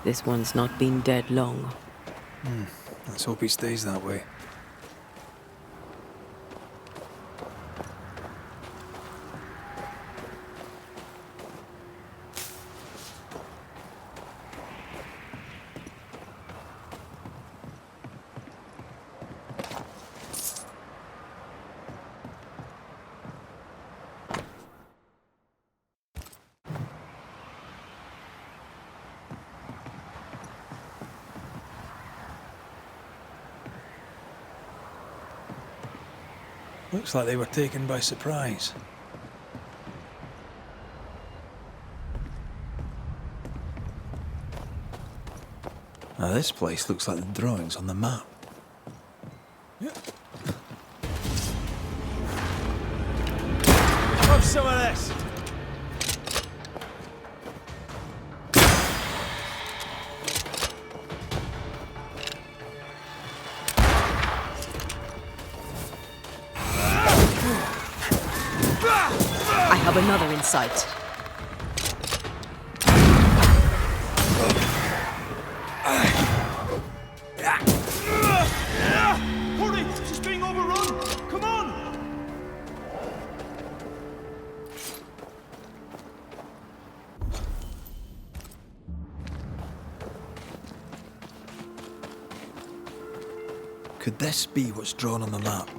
This one's not been dead long. Let's hope he stays that way. Looks like they were taken by surprise. Now this place looks like the drawings on the map. Have some of this! I have another in sight. Hurry! She's being overrun! Come on! Could this be what's drawn on the map?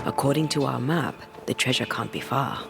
According to our map, the treasure can't be far.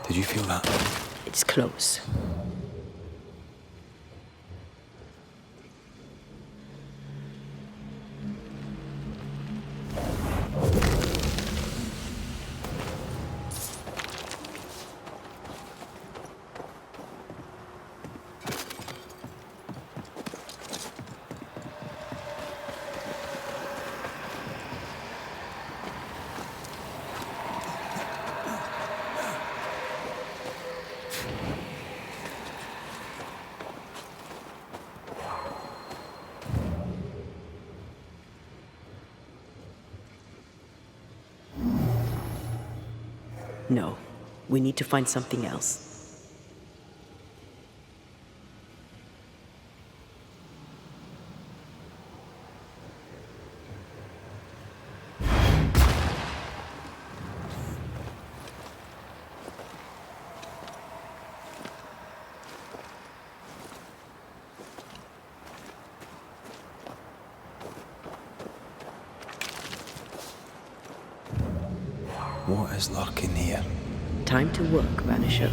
Did you feel that? It's close. No, we need to find something else. What is lurking here? Time to work, Banisher.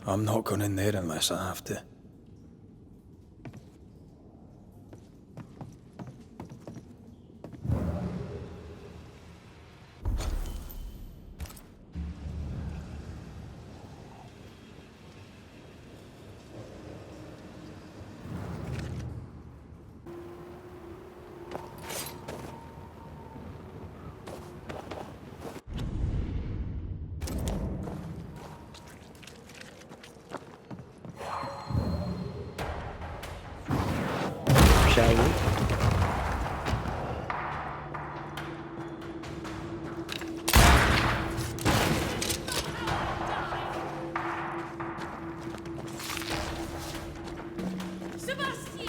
I'm not going in there unless I have to. Shall we? Sebastian!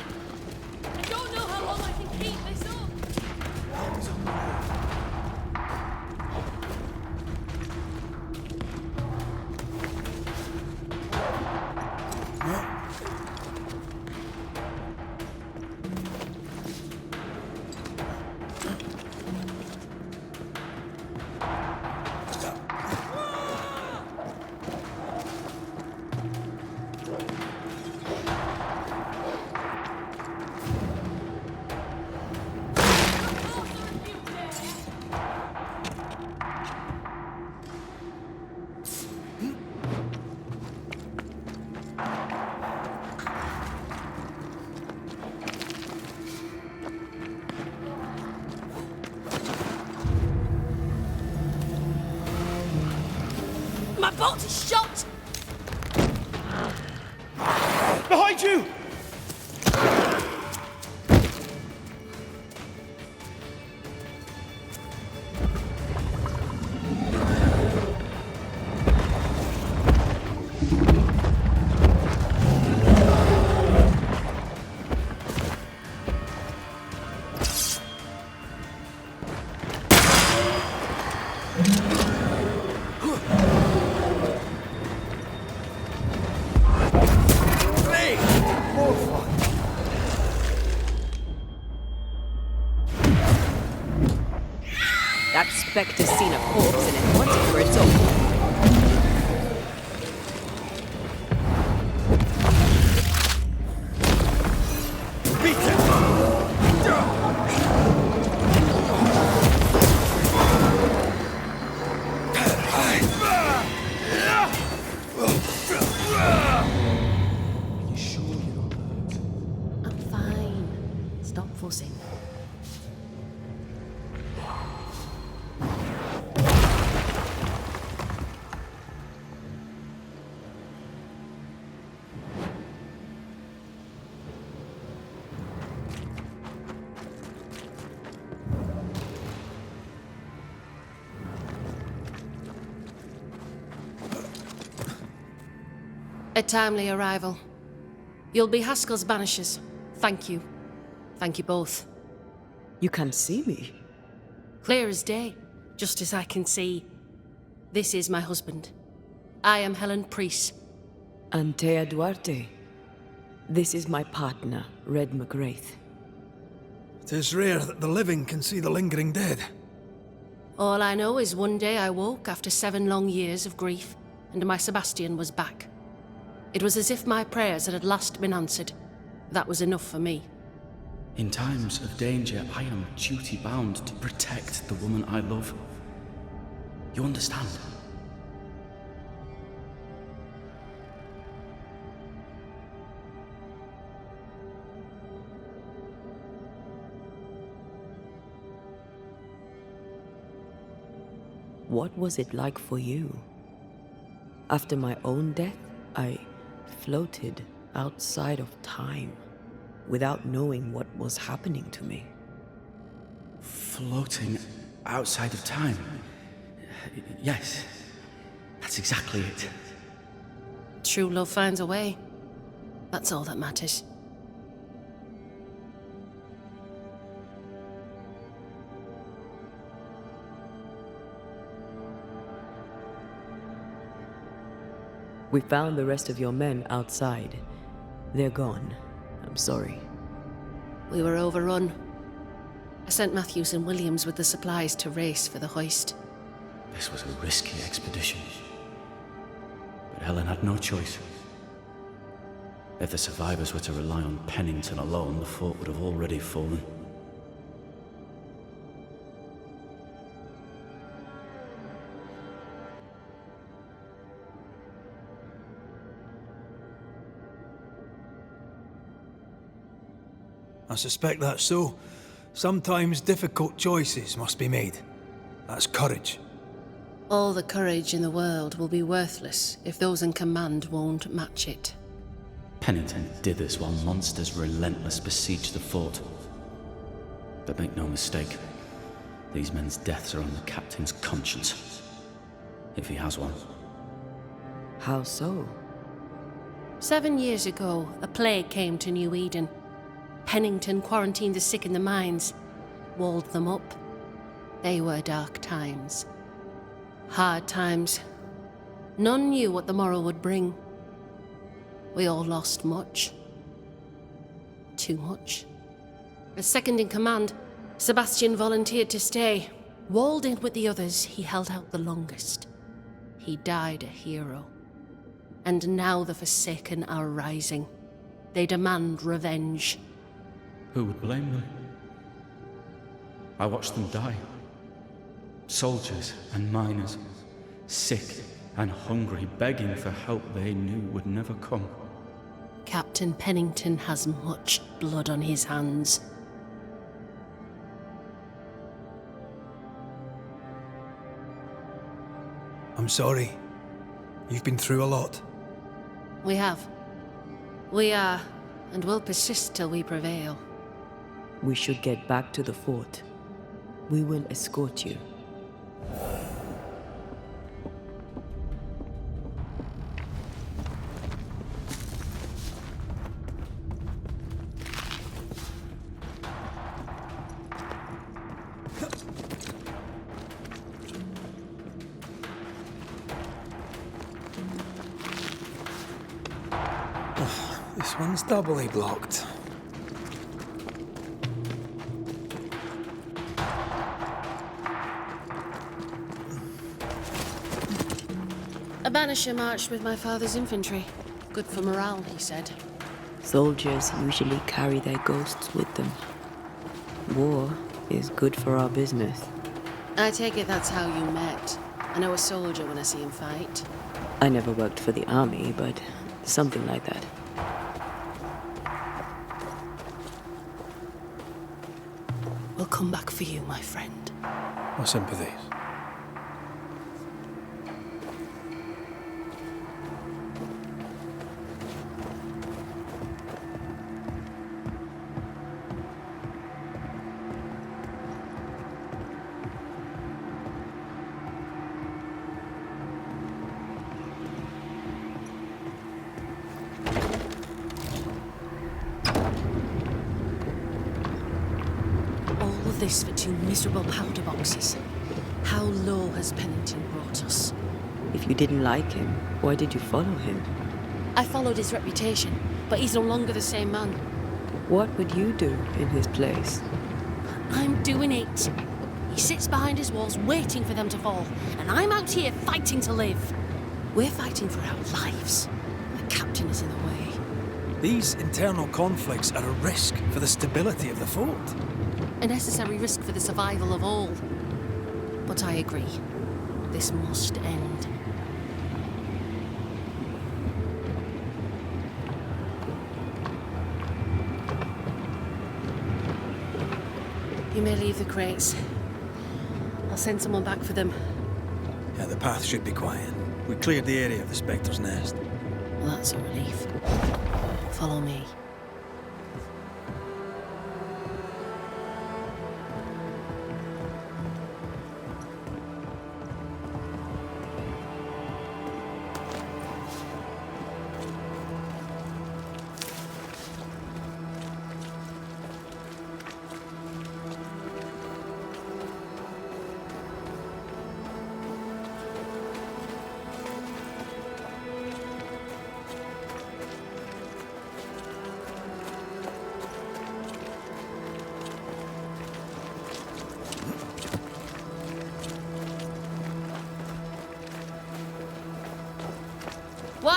I don't know how long I can keep this up. My bolt is shot! Behind you! That Spectre's seen a corpse and it wants it for its own. I'm fine. Stop fussing. A timely arrival. You'll be Haskell's Banishers. Thank you. Thank you both. You can't see me. Clear as day, just as I can see. This is my husband. I am Helen Priest. Antea Duarte. This is my partner, Red McGrath. It is rare that the living can see the lingering dead. All I know is one day I woke after 7 long years of grief, and my Sebastian was back. It was as if my prayers had at last been answered. That was enough for me. In times of danger, I am duty-bound to protect the woman I love. You understand? What was it like for you? After my own death, I floated outside of time without knowing what was happening to me. Floating outside of time? Yes, that's exactly it. True love finds a way. That's all that matters. We found the rest of your men outside. They're gone. I'm sorry. We were overrun. I sent Matthews and Williams with the supplies to race for the hoist. This was a risky expedition. But Helen had no choice. If the survivors were to rely on Pennington alone, the fort would have already fallen. I suspect that's so. Sometimes difficult choices must be made. That's courage. All the courage in the world will be worthless if those in command won't match it. Pennington did this while monsters relentless besieged the fort. But make no mistake, these men's deaths are on the captain's conscience. If he has one. How so? 7 years ago, a plague came to New Eden. Pennington quarantined the sick in the mines, walled them up. They were dark times. Hard times. None knew what the morrow would bring. We all lost much. Too much. As second in command, Sebastian volunteered to stay. Walled in with the others, he held out the longest. He died a hero. And now the Forsaken are rising. They demand revenge. Who would blame them? I watched them die. Soldiers and miners, sick and hungry, begging for help they knew would never come. Captain Pennington has much blood on his hands. I'm sorry. You've been through a lot. We have. We are, and will persist till we prevail. We should get back to the fort. We will escort you. This one's doubly blocked. A Banisher marched with my father's infantry. Good for morale, he said. Soldiers usually carry their ghosts with them. War is good for our business. I take it that's how you met. I know a soldier when I see him fight. I never worked for the army, but something like that. We'll come back for you, my friend. My sympathies. This for 2 miserable powder boxes. How low has Pennington brought us? If you didn't like him, why did you follow him? I followed his reputation, but he's no longer the same man. What would you do in his place? I'm doing it. He sits behind his walls waiting for them to fall, and I'm out here fighting to live. We're fighting for our lives. The captain is in the way. These internal conflicts are a risk for the stability of the fort. A necessary risk for the survival of all. But I agree. This must end. You may leave the crates. I'll send someone back for them. Yeah, the path should be quiet. We cleared the area of the Spectre's nest. Well, that's a relief. Follow me.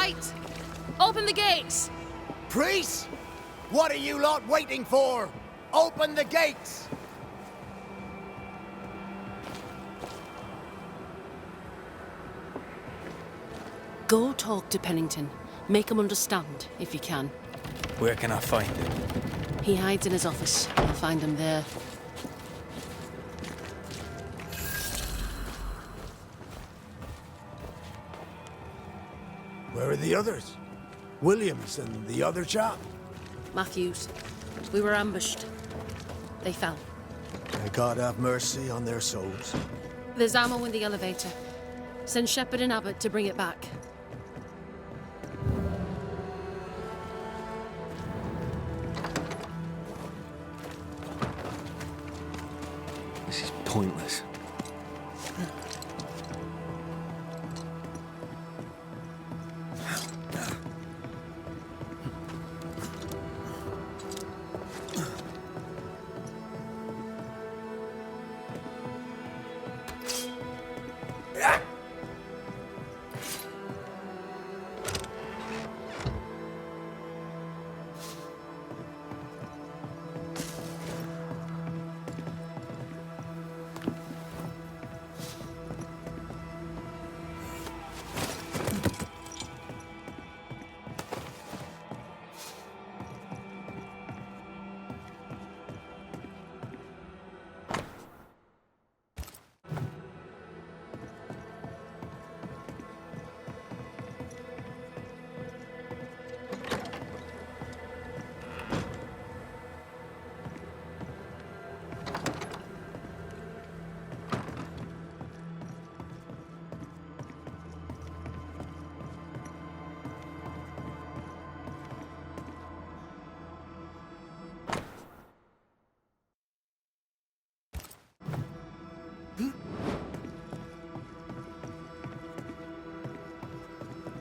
right! Open the gates! Priests? What are you lot waiting for? Open the gates! Go talk to Pennington. Make him understand, if you can. Where can I find him? He hides in his office. You'll find him there. Where are the others? Williams and the other chap? Matthews. We were ambushed. They fell. May God have mercy on their souls. There's ammo in the elevator. Send Shepard and Abbott to bring it back. This is pointless.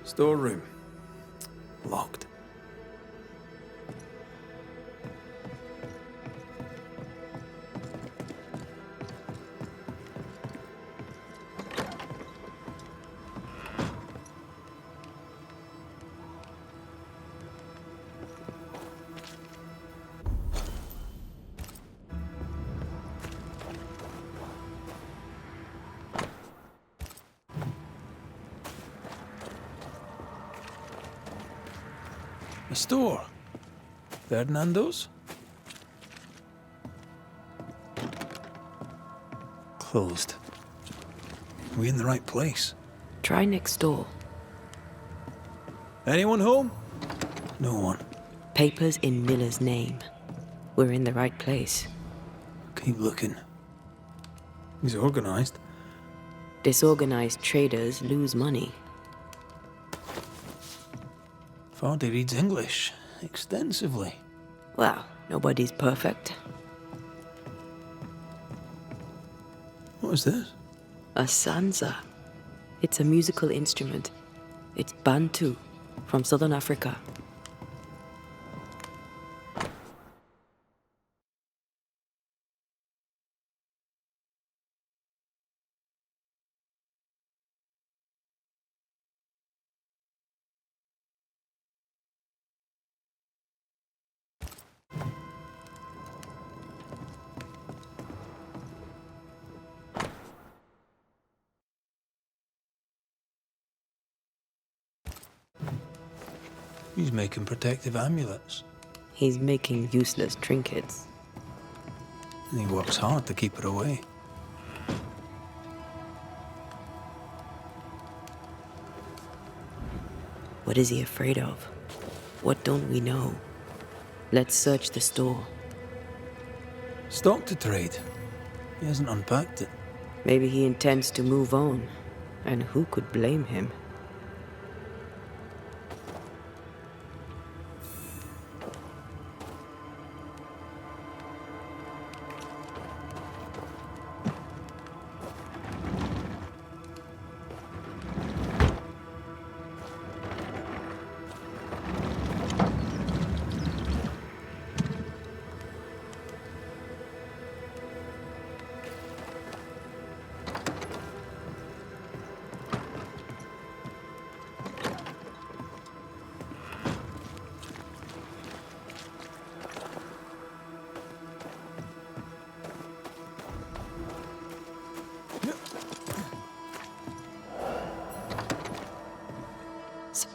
Storeroom. Locked. A store. Fernando's? Closed. We in the right place? Try next door. Anyone home? No one. Papers in Miller's name. We're in the right place. Keep looking. He's organized. Disorganized traders lose money. Vardy reads English extensively. Well, nobody's perfect. What is this? A sansa. It's a musical instrument. It's Bantu, from southern Africa. He's making protective amulets. He's making useless trinkets. And he works hard to keep it away. What is he afraid of? What don't we know? Let's search the store. Stock to trade. He hasn't unpacked it. Maybe he intends to move on. And who could blame him?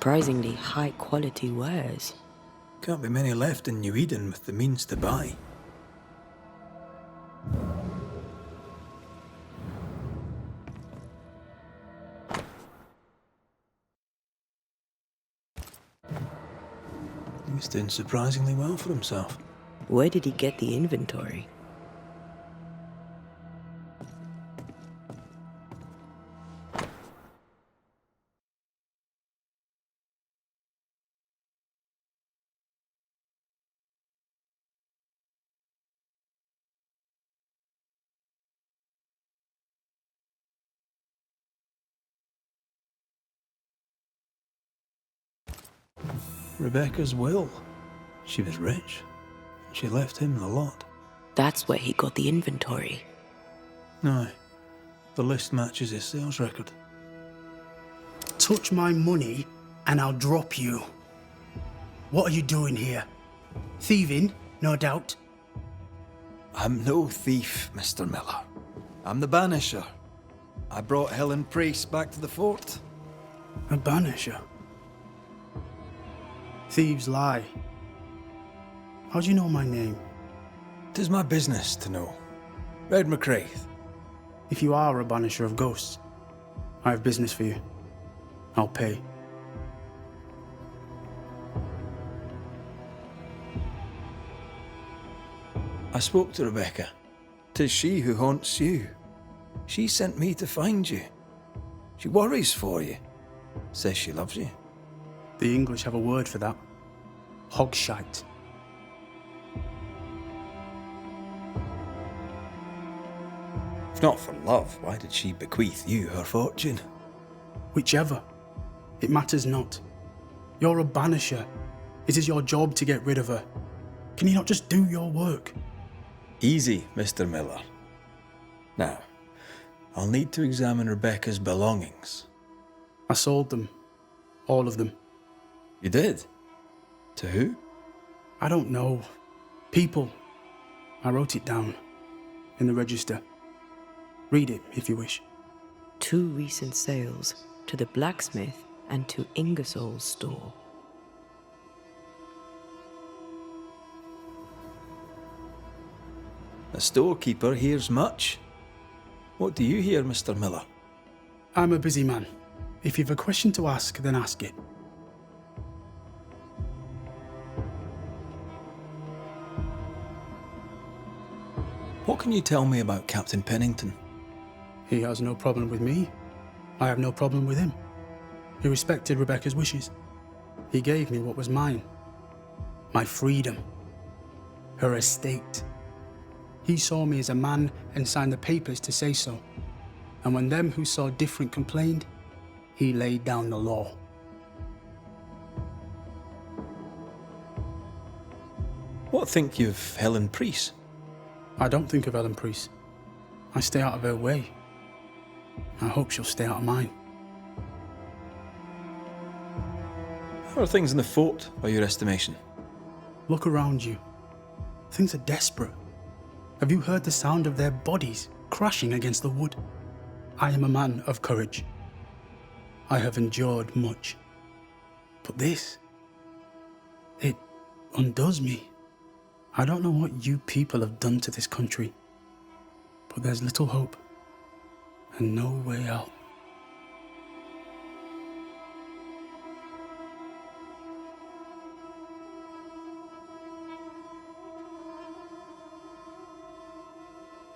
surprisingly high-quality wares. Can't be many left in New Eden with the means to buy. He's doing surprisingly well for himself. Where did he get the inventory? Rebecca's will. She was rich. She left him the lot. That's where he got the inventory. Aye. The list matches his sales record. Touch my money and I'll drop you. What are you doing here? Thieving, no doubt. I'm no thief, Mr. Miller. I'm the Banisher. I brought Helen Priest back to the fort. A banisher. Thieves lie. How do you know my name? 'Tis my business to know. Red McCraith. If you are a banisher of ghosts, I have business for you. I'll pay. I spoke to Rebecca. 'Tis she who haunts you. She sent me to find you. She worries for you. Says she loves you. The English have a word for that. Hogshite. If not for love, why did she bequeath you her fortune? Whichever. It matters not. You're a banisher. It is your job to get rid of her. Can you not just do your work? Easy, Mr. Miller. Now, I'll need to examine Rebecca's belongings. I sold them. All of them. You did? To who? I don't know. People. I wrote it down. In the register. Read it if you wish. 2 recent sales to the blacksmith and to Ingersoll's store. A storekeeper hears much. What do you hear, Mr. Miller? I'm a busy man. If you've a question to ask, then ask it. What can you tell me about Captain Pennington? He has no problem with me. I have no problem with him. He respected Rebecca's wishes. He gave me what was mine. My freedom. Her estate. He saw me as a man and signed the papers to say so. And when them who saw different complained, he laid down the law. What think you of Helen Priest? I don't think of Ellen Priest. I stay out of her way. I hope she'll stay out of mine. How are things in the fort, by your estimation? Look around you. Things are desperate. Have you heard the sound of their bodies crashing against the wood? I am a man of courage. I have endured much. But this, it undoes me. I don't know what you people have done to this country, but there's little hope and no way out.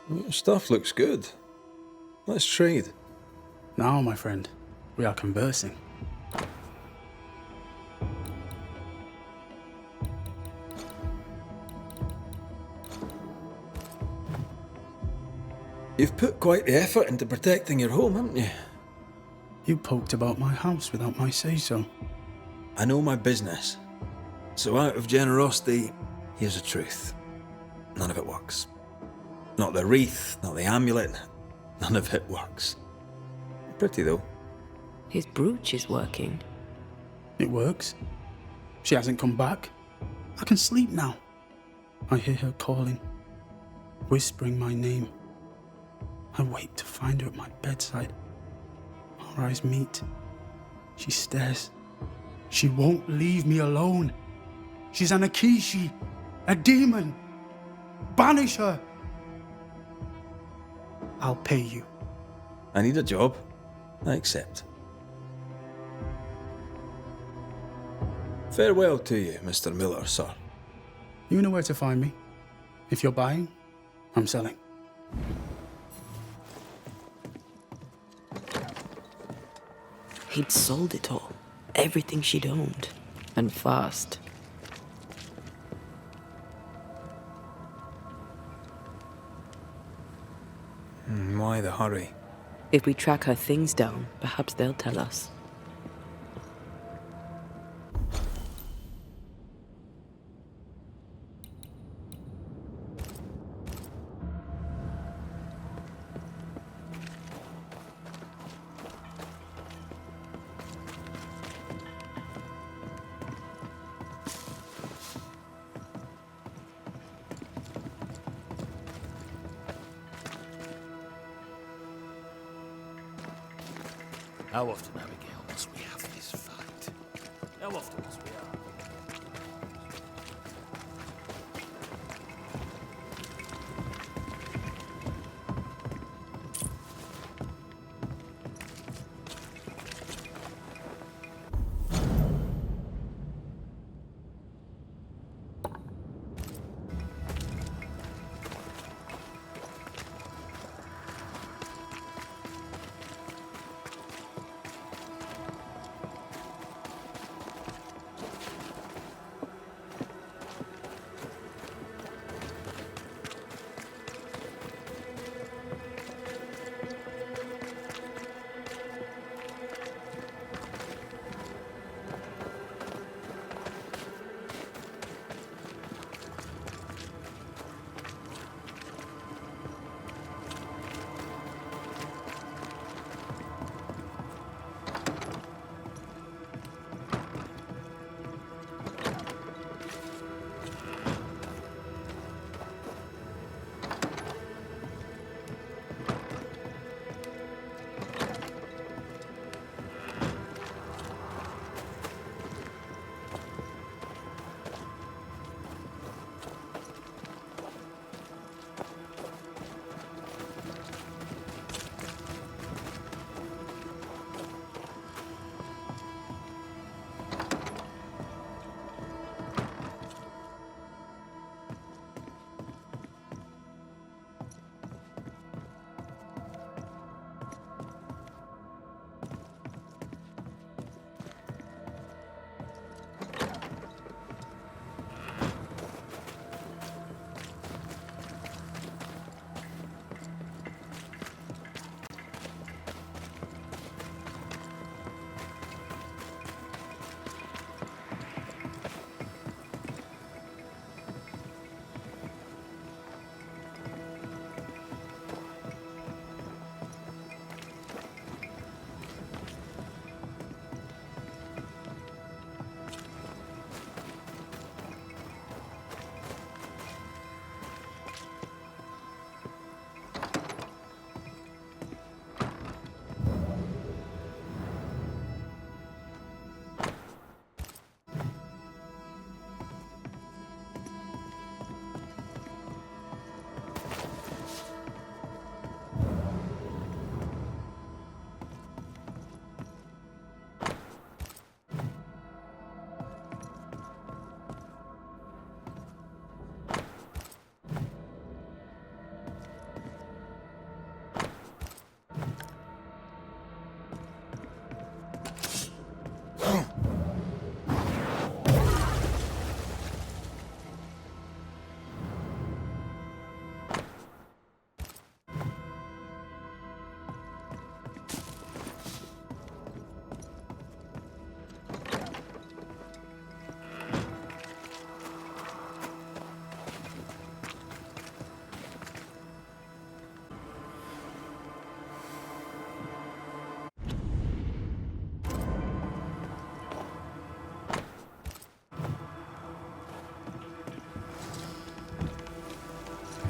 Your stuff looks good. Let's trade. Now, my friend, we are conversing. You've put quite the effort into protecting your home, haven't you? You poked about my house without my say-so. I know my business. So out of generosity, here's the truth. None of it works. Not the wreath, not the amulet, none of it works. Pretty though. His brooch is working. It works. She hasn't come back. I can sleep now. I hear her calling, whispering my name. I wait to find her at my bedside. Our eyes meet. She stares, She won't leave me alone. She's an Akishi, a demon. Banish her. I'll pay you. I need a job. I accept. Farewell to you, Mr. Miller, sir. You know where to find me. If you're buying, I'm selling. He'd sold it all. Everything she'd owned. And fast. Why the hurry? If we track her things down, perhaps they'll tell us. How often, Abigail, must we have this fight? How often must we have?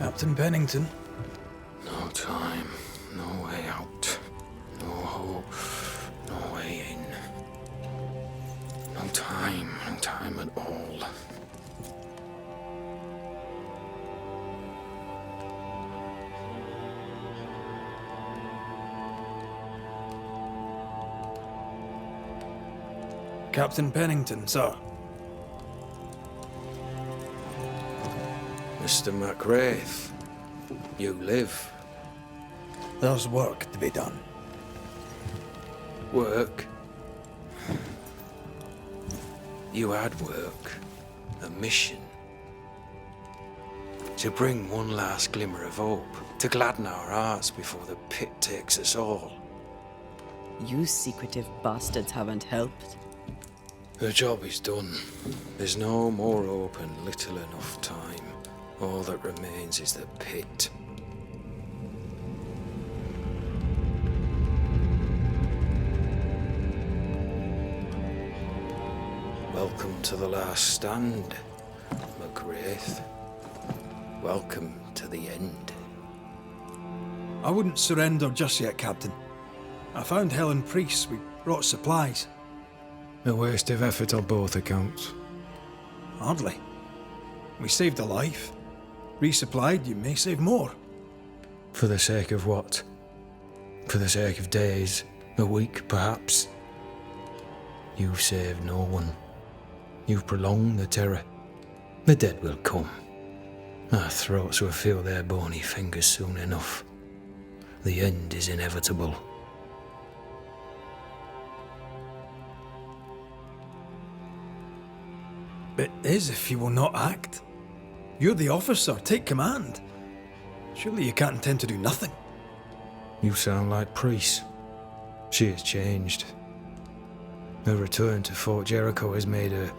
Captain Pennington. No time, no way out, no hope, no way in. No Captain Pennington, sir. Mr. MacWraith, you live. There's work to be done. Work? You had work. A mission. To bring one last glimmer of hope. To gladden our hearts before the pit takes us all. You secretive bastards haven't helped. The job is done. There's no more hope and little enough time. All that remains is the pit. Welcome to the last stand, MacWraith. Welcome to the end. I wouldn't surrender just yet, Captain. I found Helen Priest. We brought supplies. A waste of effort on both accounts. Hardly. We saved a life. Resupplied, you may save more. For the sake of what? For the sake of days, a week perhaps? You've saved no one. You've prolonged the terror. The dead will come. Our throats will feel their bony fingers soon enough. The end is inevitable. It is if you will not act. You're the officer, take command. Surely you can't intend to do nothing. You sound like Priest. She has changed. Her return to Fort Jericho has made her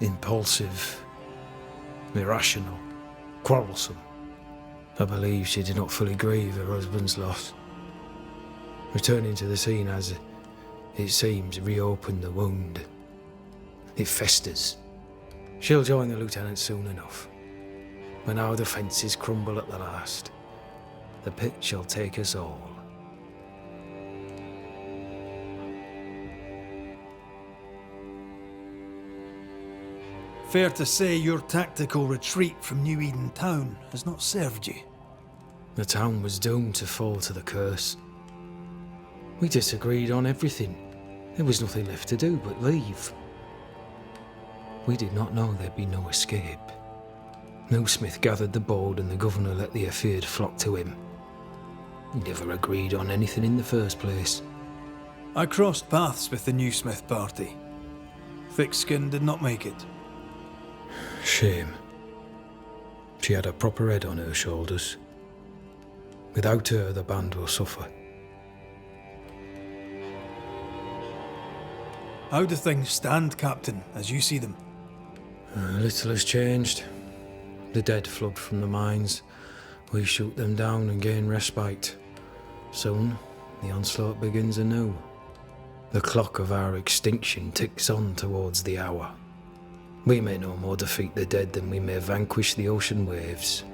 impulsive, irrational, quarrelsome. I believe she did not fully grieve her husband's loss. Returning to the scene has, it seems, reopened the wound. It festers. She'll join the lieutenant soon enough. When our defences crumble at the last, the pit shall take us all. Fair to say your tactical retreat from New Eden town has not served you. The town was doomed to fall to the curse. We disagreed on everything. There was nothing left to do but leave. We did not know there'd be no escape. No Smith gathered the bold and the governor let the afeard flock to him. We never agreed on anything in the first place. I crossed paths with the new Smith party. Thick-Skin did not make it. Shame. She had a proper head on her shoulders. Without her, the band will suffer. How do things stand, Captain, as you see them? Little has changed. The dead flood from the mines. We shoot them down and gain respite. Soon, the onslaught begins anew. The clock of our extinction ticks on towards the hour. We may no more defeat the dead than we may vanquish the ocean waves.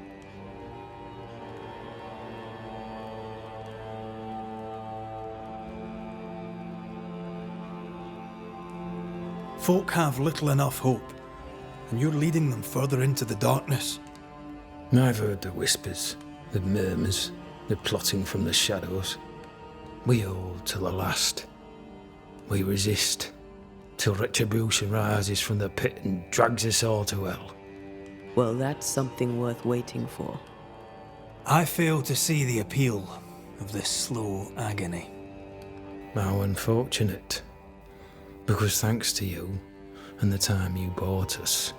Folk have little enough hope, and you're leading them further into the darkness. I've heard the whispers, the murmurs, the plotting from the shadows. We hold to the last. We resist, till retribution rises from the pit and drags us all to hell. Well, that's something worth waiting for. I fail to see the appeal of this slow agony. How unfortunate. Because thanks to you, and the time you bought us,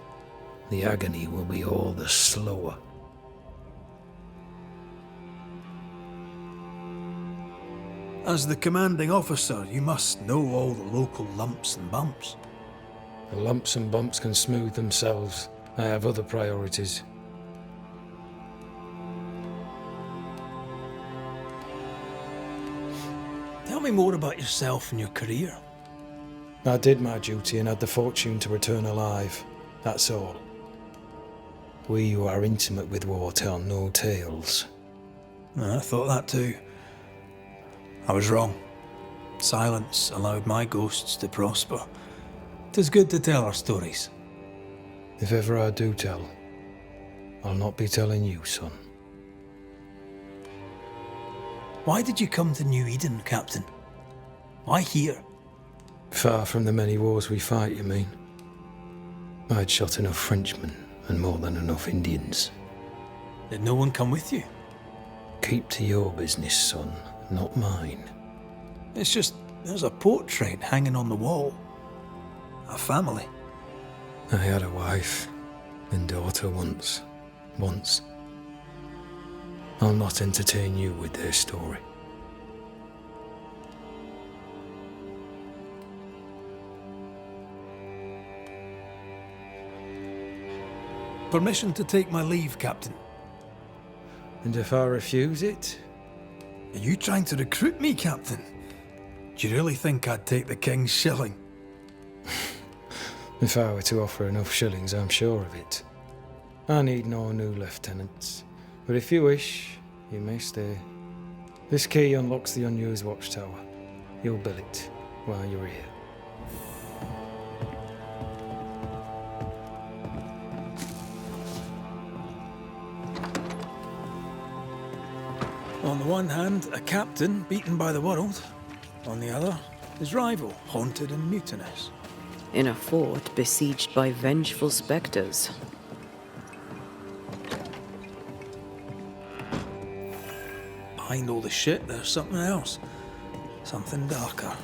the agony will be all the slower. As the commanding officer, you must know all the local lumps and bumps. The lumps and bumps can smooth themselves. I have other priorities. Tell me more about yourself and your career. I did my duty and had the fortune to return alive. That's all. We who are intimate with war tell no tales. I thought that too. I was wrong. Silence allowed my ghosts to prosper. 'Tis good to tell our stories. If ever I do tell, I'll not be telling you, son. Why did you come to New Eden, Captain? Why here? Far from the many wars we fight, you mean? I'd shot enough Frenchmen and more than enough Indians. Did no one come with you? Keep to your business, son, not mine. It's just, there's a portrait hanging on the wall. A family. I had a wife and daughter once. I'll not entertain you with their story. Permission to take my leave, Captain. And if I refuse it? Are you trying to recruit me, Captain? Do you really think I'd take the King's shilling? If I were to offer enough shillings, I'm sure of it. I need no new lieutenants. But if you wish, you may stay. This key unlocks the unused watchtower. You'll bill it while you're here. On the one hand, a captain beaten by the world. On the other, his rival, haunted and mutinous. In a fort besieged by vengeful specters. Behind all the shit, there's something else. Something darker.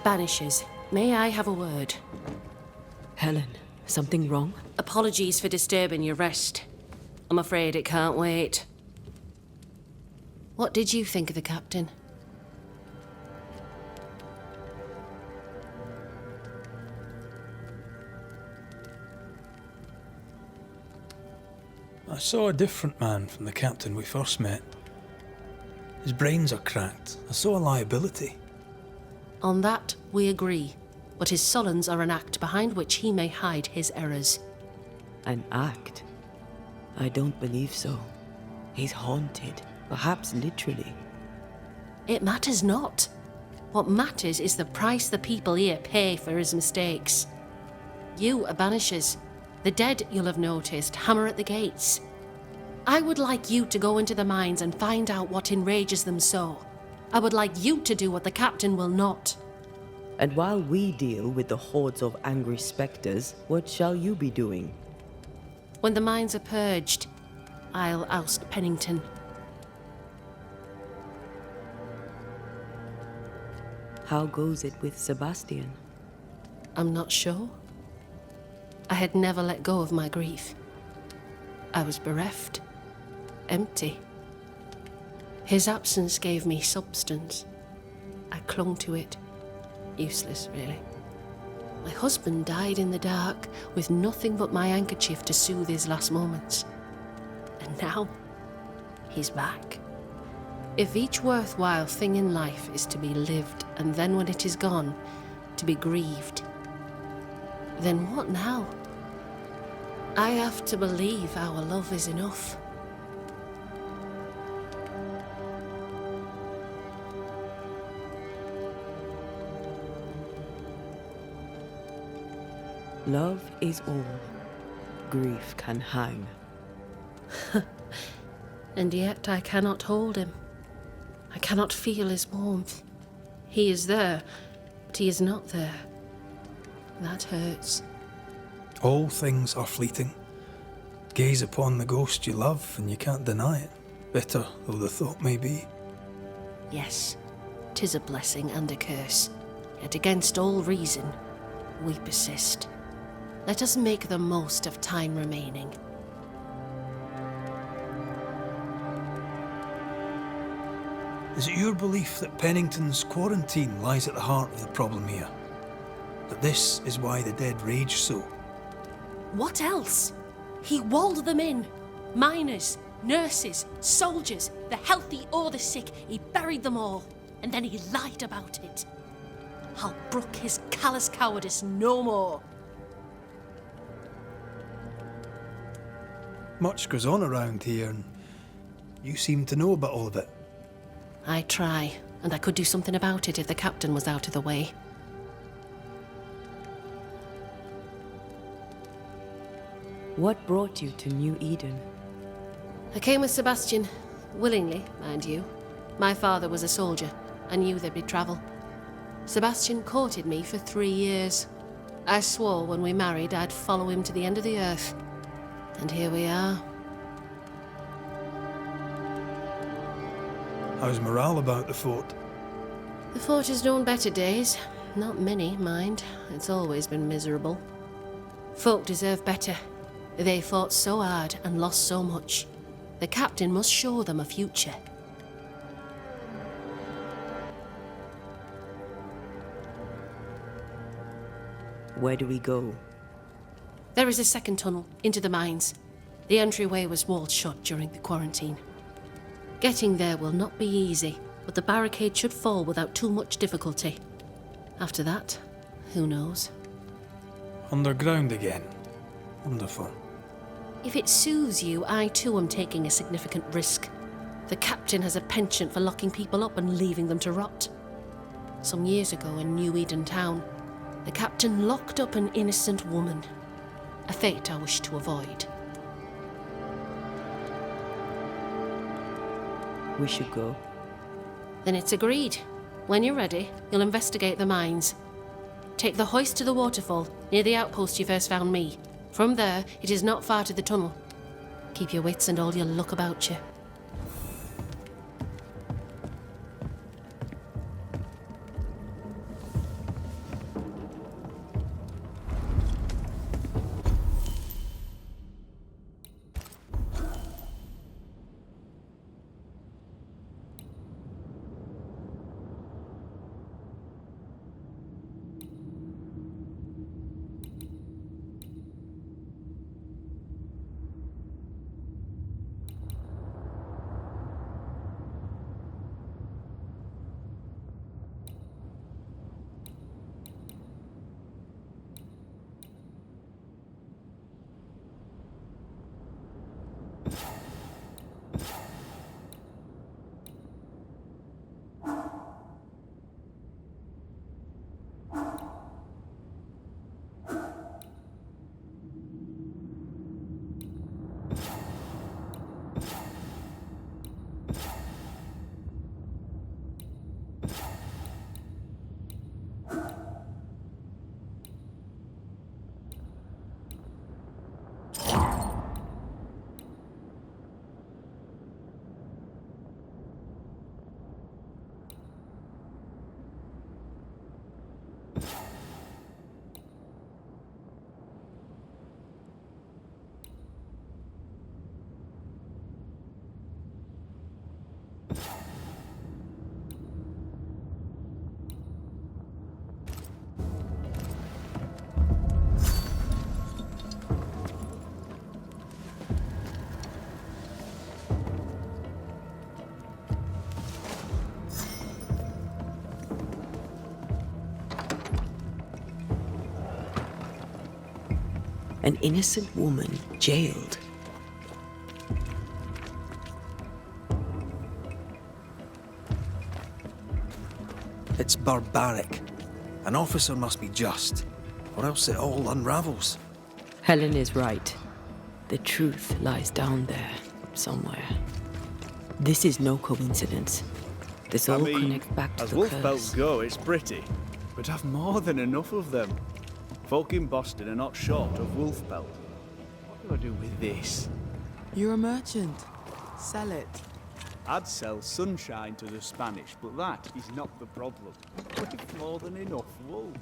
Banishers, may I have a word? Helen, something wrong? Apologies for disturbing your rest. I'm afraid it can't wait. What did you think of the captain? I saw a different man from the captain we first met. His brains are cracked. I saw a liability. On that, we agree. But his sullens are an act behind which he may hide his errors. An act? I don't believe so. He's haunted, perhaps literally. It matters not. What matters is the price the people here pay for his mistakes. You are banishers. The dead, you'll have noticed, hammer at the gates. I would like you to go into the mines and find out what enrages them so. I would like you to do what the captain will not. And while we deal with the hordes of angry specters, what shall you be doing? When the mines are purged, I'll oust Pennington. How goes it with Sebastian? I'm not sure. I had never let go of my grief. I was bereft, empty. His absence gave me substance. I clung to it. Useless, really. My husband died in the dark with nothing but my handkerchief to soothe his last moments. And now, he's back. If each worthwhile thing in life is to be lived, and then when it is gone, to be grieved, then what now? I have to believe our love is enough. Love is all. Grief can hang. And yet I cannot hold him. I cannot feel his warmth. He is there, but he is not there. That hurts. All things are fleeting. Gaze upon the ghost you love, and you can't deny it, bitter though the thought may be. Yes, 'tis a blessing and a curse. Yet against all reason, we persist. Let us make the most of time remaining. Is it your belief that Pennington's quarantine lies at the heart of the problem here? That this is why the dead rage so? What else? He walled them in. Miners, nurses, soldiers, the healthy or the sick. He buried them all. And then he lied about it. I'll brook his callous cowardice no more. Much goes on around here, and you seem to know about all of it. I try, and I could do something about it if the captain was out of the way. What brought you to New Eden? I came with Sebastian, willingly, mind you. My father was a soldier. I knew there'd be travel. Sebastian courted me for 3 years. I swore when we married I'd follow him to the end of the earth. And here we are. How's morale about the fort? The fort has known better days. Not many, mind. It's always been miserable. Folk deserve better. They fought so hard and lost so much. The captain must show them a future. Where do we go? There is a second tunnel into the mines. The entryway was walled shut during the quarantine. Getting there will not be easy, but the barricade should fall without too much difficulty. After that, who knows? Underground again. Wonderful. If it soothes you, I too am taking a significant risk. The captain has a penchant for locking people up and leaving them to rot. Some years ago in New Eden town, the captain locked up an innocent woman. A fate I wish to avoid. We should go. Then it's agreed. When you're ready, you'll investigate the mines. Take the hoist to the waterfall, near the outpost you first found me. From there, it is not far to the tunnel. Keep your wits and all your luck about you. An innocent woman jailed. It's barbaric. An officer must be just, or else it all unravels. Helen is right. The truth lies down there, somewhere. This is no coincidence. This all connects back to as the wolf curse. belts go, it's pretty. But I've more than enough of them. Folk in Boston are not short of wolf pelt. What do I do with this? You're a merchant. Sell it. I'd sell sunshine to the Spanish, but that is not the problem. We've more than enough wool.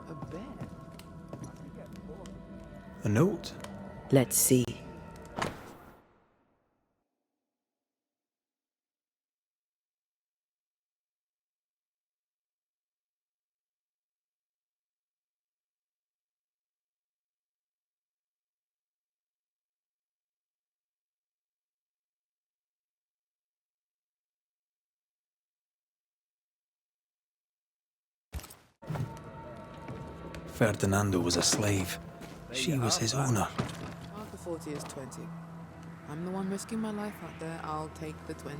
A bear? A note? Let's see. Ferdinando was a slave. She was his owner. Half the 40 is 20. I'm the one risking my life out there. I'll take the 20.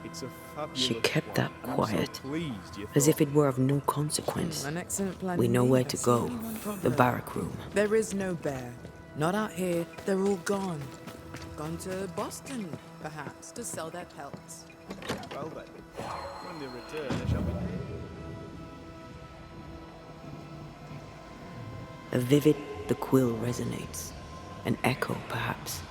It's a fabulous She kept one. that I'm so quiet, pleased you as if thought. it were of no consequence. An excellent plan. We know indeed. where That's to go. only one The problem. barrack room. There is no bear. Not out here. They're all gone. Gone to Boston, perhaps, to sell their pelts. Well then, when they return, they shall be... A vivid, the quill resonates. An echo, perhaps.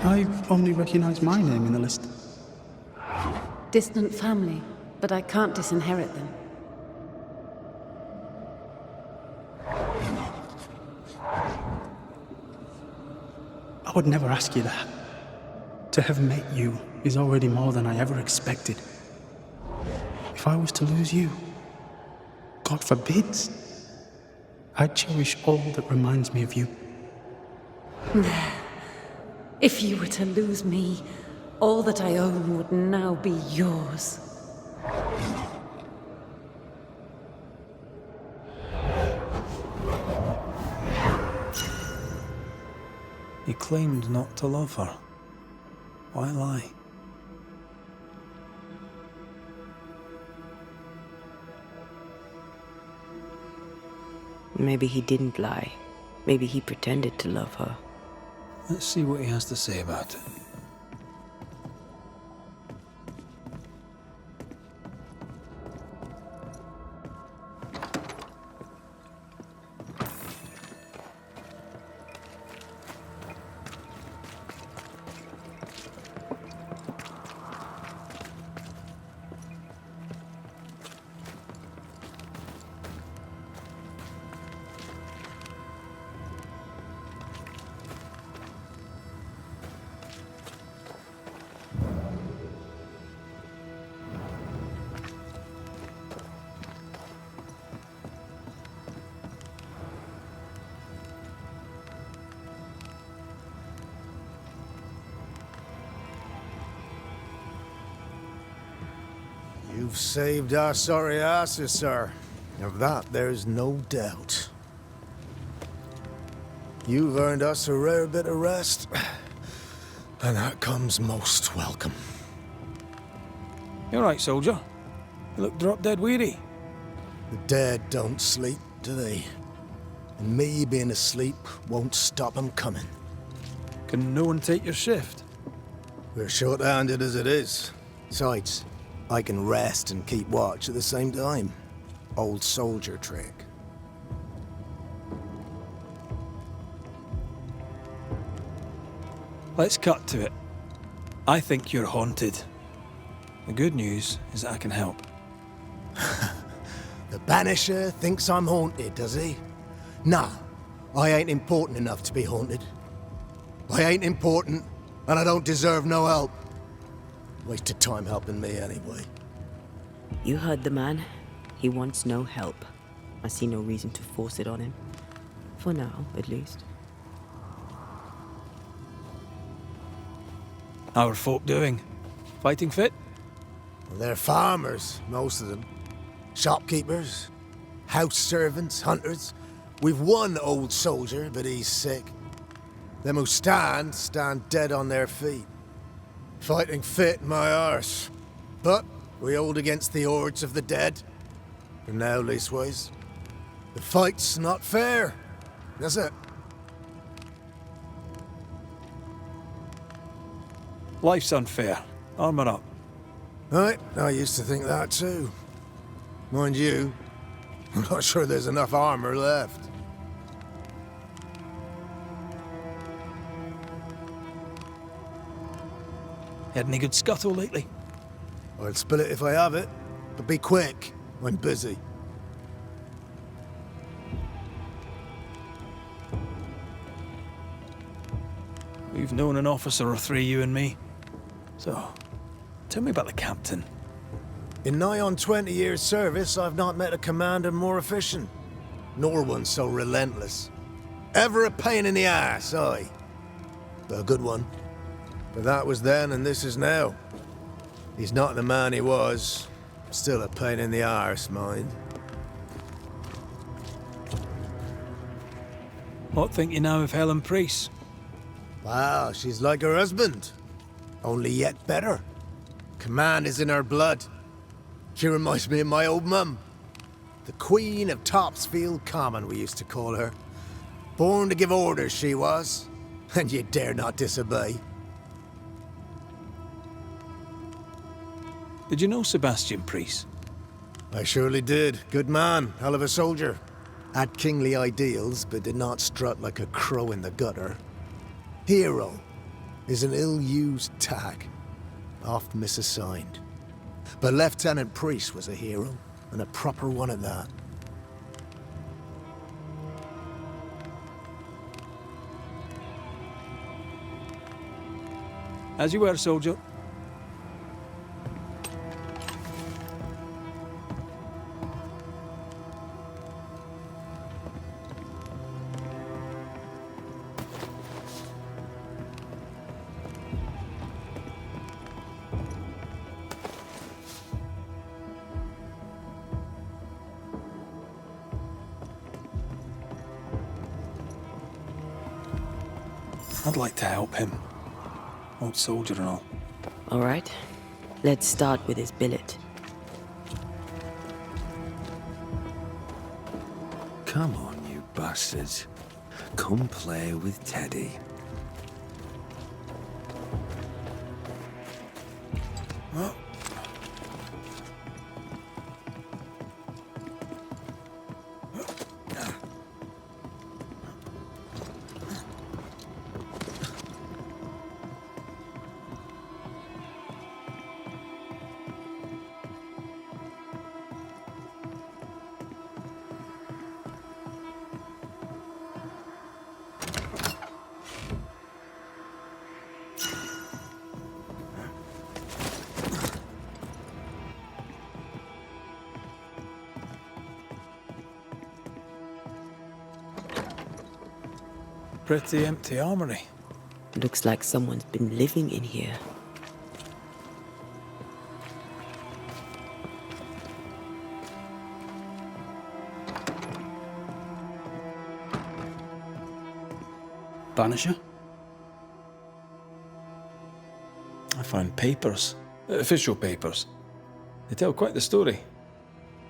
I only recognize my name in the list. Distant family, but I can't disinherit them. I would never ask you that. To have met you is already more than I ever expected. If I was to lose you, God forbids, I'd cherish all that reminds me of you. If you were to lose me, all that I own would now be yours. You claimed not to love her. Why lie? Maybe he didn't lie. Maybe he pretended to love her. Let's see what he has to say about it. You've saved our sorry asses, sir. Of that, there's no doubt. You've earned us a rare bit of rest, and that comes most welcome. You all right, soldier? You look drop dead weary. The dead don't sleep, do they? And me being asleep won't stop 'em coming. Can no one take your shift? We're short-handed as it is. Besides, I can rest and keep watch at the same time. Old soldier trick. Let's cut to it. I think you're haunted. The good news is that I can help. The Banisher thinks I'm haunted, does he? Nah, I ain't important enough to be haunted. I ain't important, and I don't deserve no help. Wasted time helping me anyway. You heard the man. He wants no help. I see no reason to force it on him. For now, at least. How are folk doing? Fighting fit? Well, they're farmers, most of them. Shopkeepers, house servants, hunters. We've one old soldier, but he's sick. Them who stand dead on their feet. Fighting fit, my arse. But we hold against the hordes of the dead. For now, leastways. The fight's not fair. That's it. Life's unfair. Armour up. Right, I used to think that too. Mind you, I'm not sure there's enough armor left. Had any good scuttle lately? I'll spill it if I have it, but be quick. I'm busy. We've known an officer or three, you and me. So, tell me about the captain. In nigh on 20 years' service, I've not met a commander more efficient, nor one so relentless. Ever a pain in the ass, aye. But a good one. But that was then and this is now. He's not the man he was. Still a pain in the arse, mind. What think you now of Helen Priest? Wow, she's like her husband. Only yet better. Command is in her blood. She reminds me of my old mum. The Queen of Topsfield Common, we used to call her. Born to give orders, she was. And you dare not disobey. Did you know Sebastian Priest? I surely did. Good man, hell of a soldier. Had kingly ideals, but did not strut like a crow in the gutter. Hero is an ill-used tag, oft misassigned. But Lieutenant Priest was a hero, and a proper one at that. As you were, soldier. I'd like to help him. Old soldier and all. All right. Let's start with his billet. Come on, you bastards. Come play with Teddy. Pretty empty armory. Looks like someone's been living in here. Banisher? I found papers. Official papers. They tell quite the story.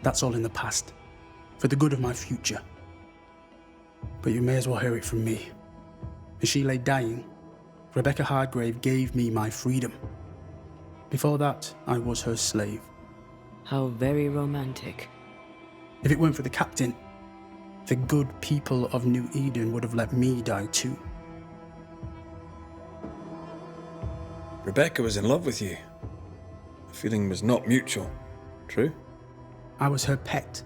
That's all in the past. For the good of my future. But you may as well hear it from me. As she lay dying, Rebecca Hardgrave gave me my freedom. Before that, I was her slave. How very romantic. If it weren't for the captain, the good people of New Eden would have let me die too. Rebecca was in love with you. The feeling was not mutual. True? I was her pet.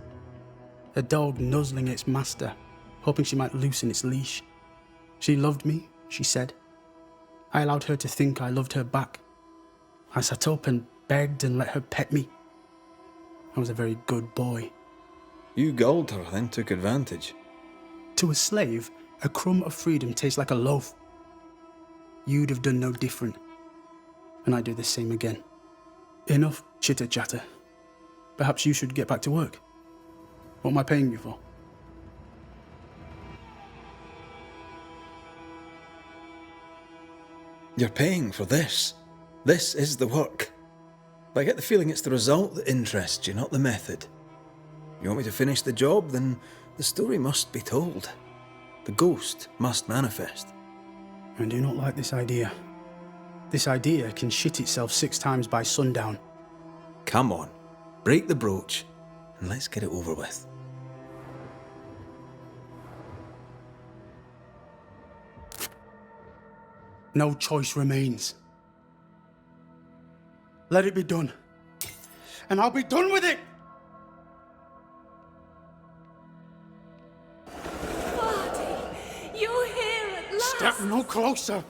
A dog nuzzling its master, hoping she might loosen its leash. She loved me, she said. I allowed her to think I loved her back. I sat up and begged and let her pet me. I was a very good boy. You gulled her, then took advantage. To a slave, a crumb of freedom tastes like a loaf. You'd have done no different. And I'd do the same again. Enough chitter-chatter. Perhaps you should get back to work. What am I paying you for? You're paying for this. This is the work. But I get the feeling it's the result that interests you, not the method. You want me to finish the job, then the story must be told. The ghost must manifest. I do not like this idea. This idea can shit itself 6 times by sundown. Come on, break the brooch, and let's get it over with. No choice remains. Let it be done. And I'll be done with it! You're here at last! Step no closer!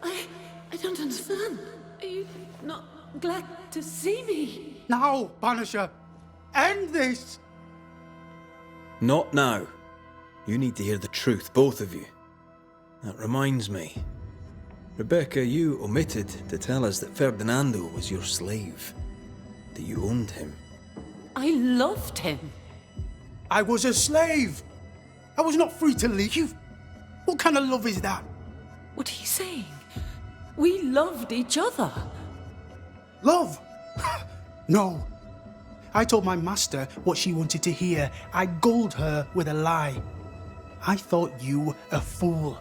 I don't understand. Are you not glad to see me? Now, Banisher! End this! Not now. You need to hear the truth, both of you. That reminds me. Rebecca, you omitted to tell us that Ferdinando was your slave. That you owned him. I loved him. I was a slave! I was not free to leave. What kind of love is that? What are you saying? We loved each other. Love? No. I told my master what she wanted to hear. I gulled her with a lie. I thought you a fool.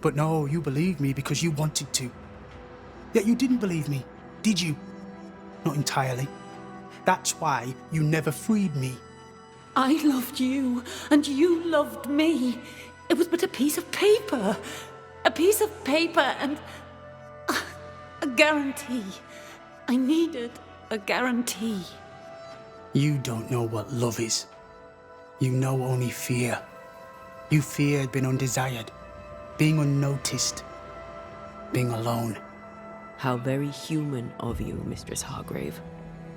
But no, you believed me because you wanted to. Yet you didn't believe me, did you? Not entirely. That's why you never freed me. I loved you, and you loved me. It was but a piece of paper. A piece of paper and a guarantee. I needed a guarantee. You don't know what love is. You know only fear. You feared being undesired, being unnoticed, being alone. How very human of you, Mistress Hargrave,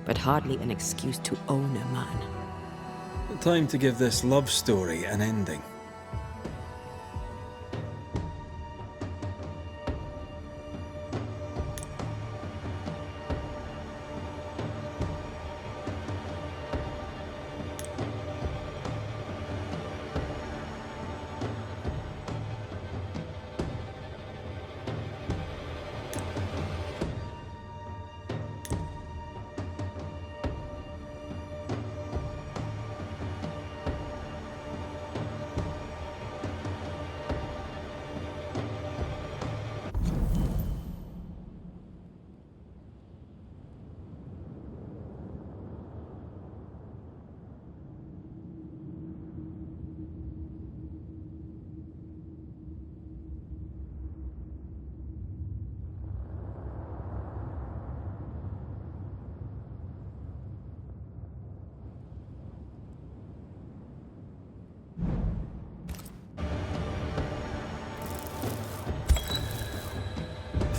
but hardly an excuse to own a man. Time to give this love story an ending.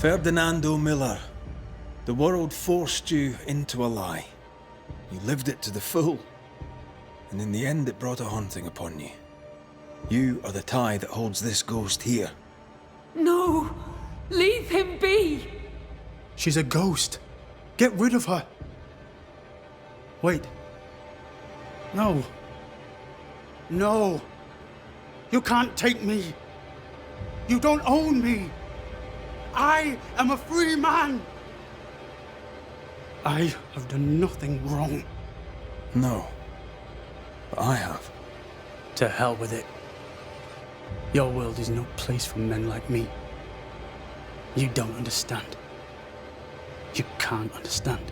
Ferdinando Miller, the world forced you into a lie. You lived it to the full, and in the end it brought a haunting upon you. You are the tie that holds this ghost here. No! Leave him be! She's a ghost. Get rid of her. Wait. No. No. You can't take me. You don't own me. I am a free man. I have done nothing wrong. No. But I have. To hell with it. Your world is no place for men like me. You don't understand. You can't understand.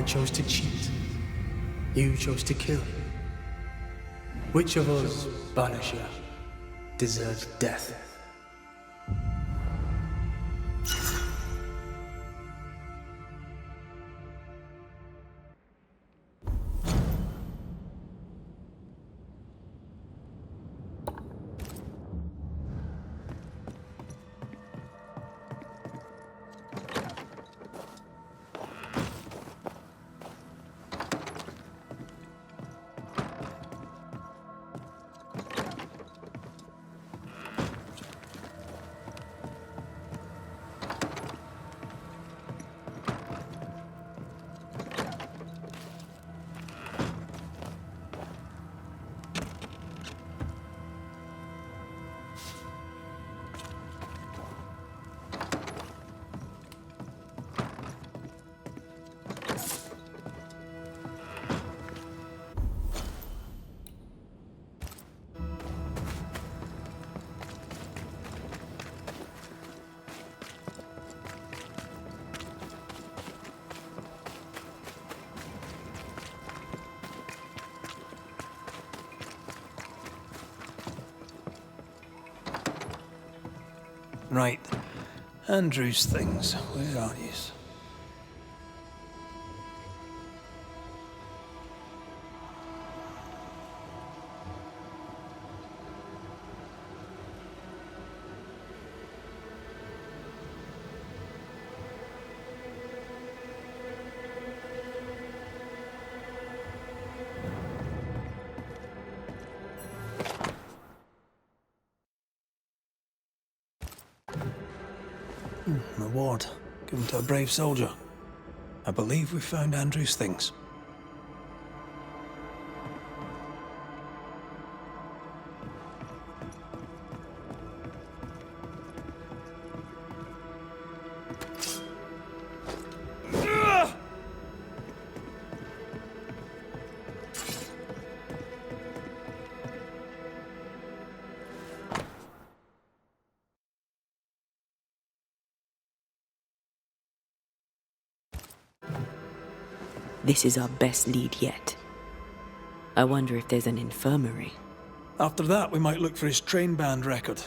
I chose to cheat. You chose to kill. Which of us, Banisher, deserves death? Right. Andrew's things. Where are you? Reward given to a brave soldier. I believe we found Andrew's things. This is our best lead yet. I wonder if there's an infirmary. After that, we might look for his train band record.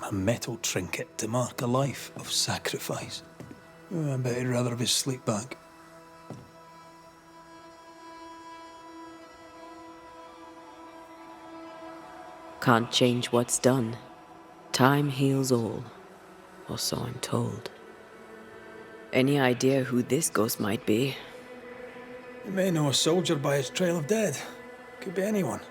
A metal trinket to mark a life of sacrifice. I bet he'd rather have his sleep back. Can't change what's done. Time heals all, or so I'm told. Any idea who this ghost might be? You may know a soldier by his trail of dead. Could be anyone.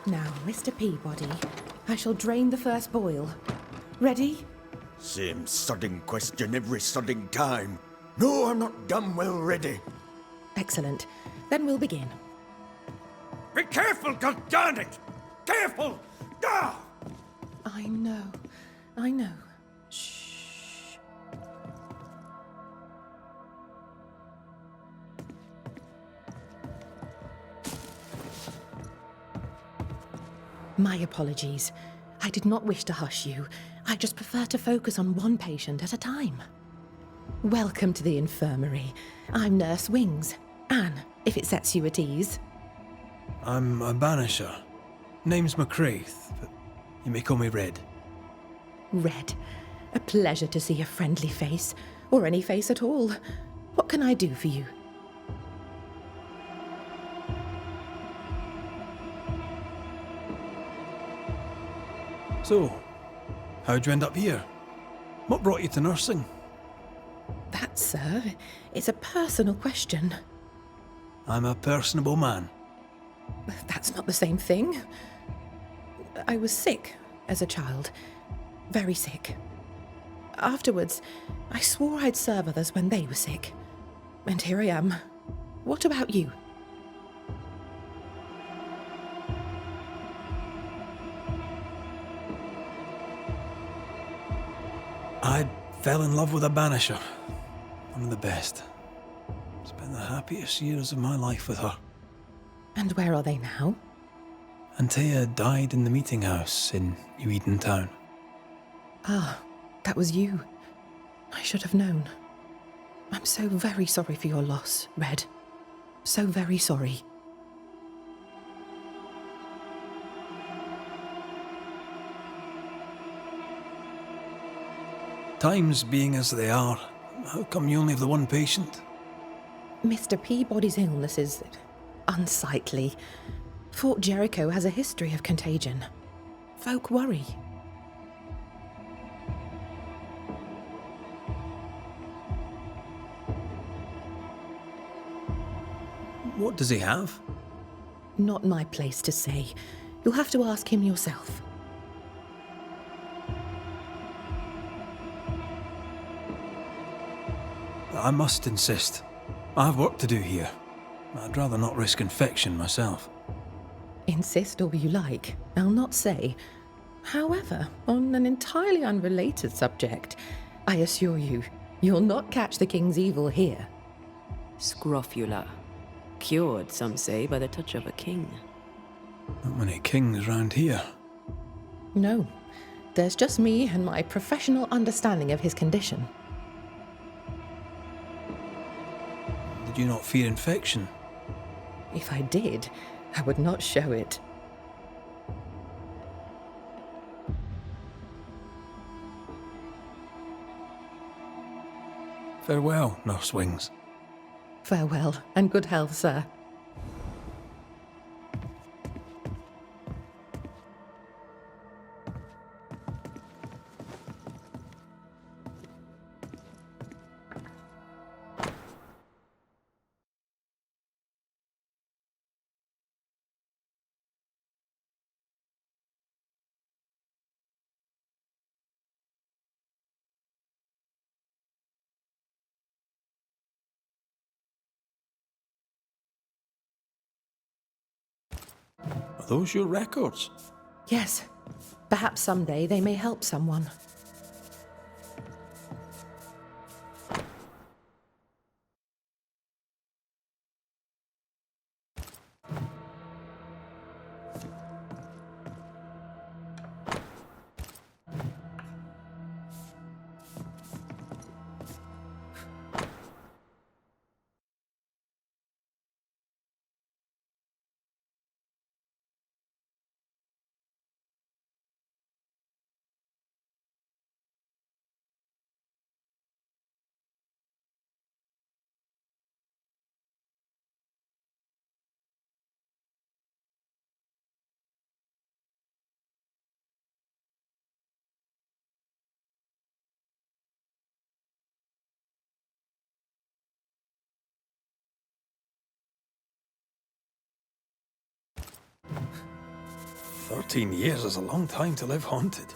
Now, Mr. Peabody, I shall drain the first boil. Ready? Same sodding question every sodding time. No, I'm not damn well ready. Excellent. Then we'll begin. Be careful, goddarn it! Careful! Ah! I know. I know. My apologies. I did not wish to hush you. I just prefer to focus on one patient at a time. Welcome to the infirmary. I'm Nurse Wings. Anne, if it sets you at ease. I'm a Banisher. Name's McCraith, but you may call me Red. Red. A pleasure to see a friendly face, or any face at all. What can I do for you? So, how'd you end up here? What brought you to nursing? That, sir, is a personal question. I'm a personable man. That's not the same thing. I was sick as a child. Very sick. Afterwards, I swore I'd serve others when they were sick. And here I am. What about you? I fell in love with a Banisher. One of the best. Spent the happiest years of my life with her. And where are they now? Antea died in the meeting house in New Eden Town. Ah, that was you. I should have known. I'm so very sorry for your loss, Red. So very sorry. Times being as they are, how come you only have the one patient? Mr. Peabody's illness is unsightly. Fort Jericho has a history of contagion. Folk worry. What does he have? Not my place to say. You'll have to ask him yourself. I must insist. I have work to do here. I'd rather not risk infection myself. Insist all you like. I'll not say. However, on an entirely unrelated subject, I assure you, you'll not catch the king's evil here. Scrofula. Cured, some say, by the touch of a king. Not many kings round here. No. There's just me and my professional understanding of his condition. Did you not fear infection? If I did, I would not show it. Farewell, Nurse Wings. Farewell, and good health, sir. Are those your records? Yes. Perhaps someday they may help someone. "13 years is a long time to live haunted."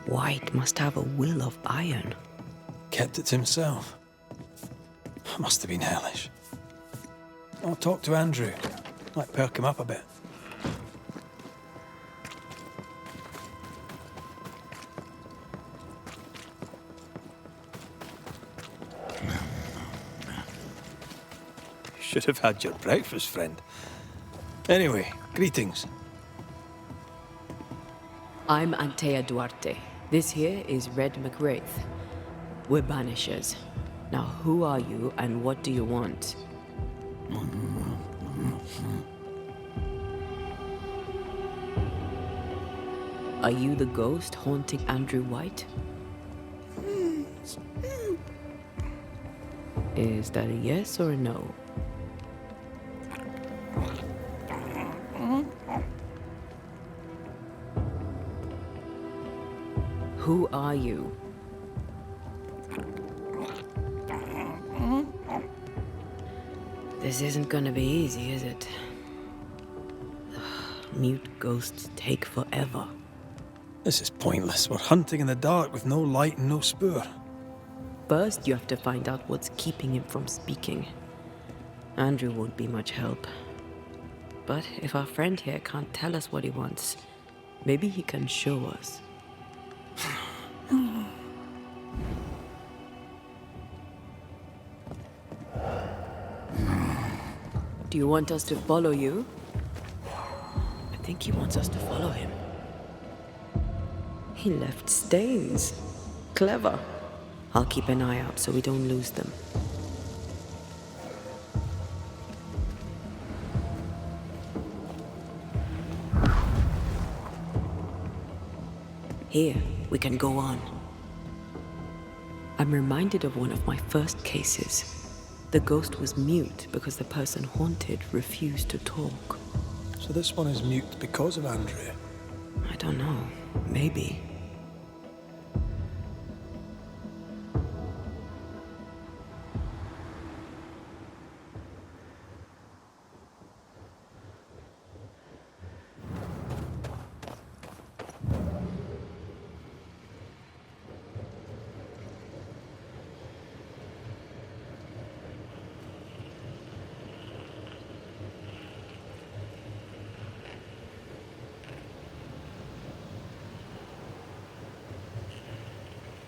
White must have a will of iron. Kept it to himself. Must have been hellish. I'll talk to Andrew. Might perk him up a bit. You should have had your breakfast, friend. Anyway, greetings. I'm Antea Duarte. This here is Red McWraith. We're Banishers. Now, who are you and what do you want? Are you the ghost haunting Andrew White? Is that a yes or a no? Who are you? This isn't gonna be easy, is it? Mute ghosts take forever. This is pointless. We're hunting in the dark with no light and no spoor. First, you have to find out what's keeping him from speaking. Andrew won't be much help. But if our friend here can't tell us what he wants, maybe he can show us. Do you want us to follow you? I think he wants us to follow him. He left stains. Clever. I'll keep an eye out so we don't lose them. Here, we can go on. I'm reminded of one of my first cases. The ghost was mute because the person haunted refused to talk. So this one is mute because of Andrew? I don't know. Maybe.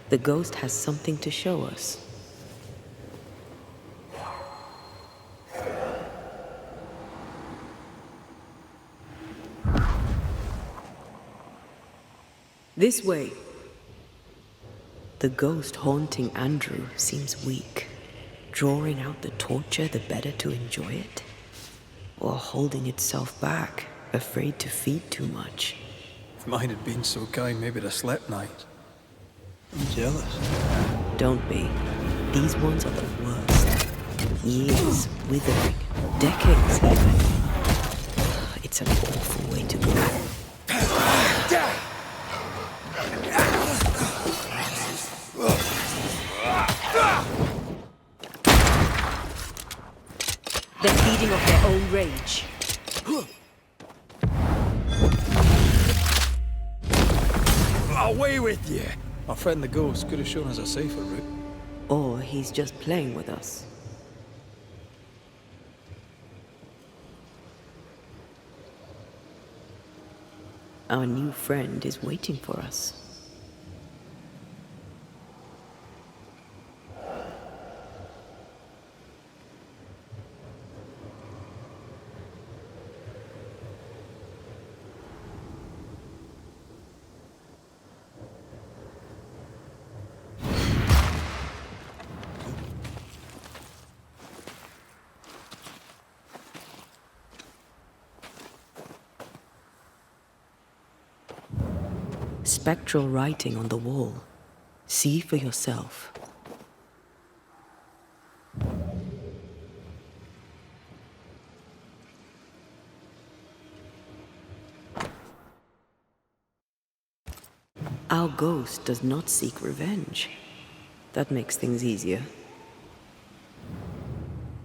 The ghost has something to show us. This way. The ghost haunting Andrew seems weak. Drawing out the torture the better to enjoy it? Or holding itself back, afraid to feed too much? If mine had been so kind, maybe I'd have slept nights. I'm jealous. Don't be. These ones are the worst. Years, withering, decades even. It's an awful way to go. They're feeding off their own rage. Away with you! Our friend the ghost could have shown us a safer route. Or he's just playing with us. Our new friend is waiting for us. Spectral writing on the wall. See for yourself. Our ghost does not seek revenge. That makes things easier.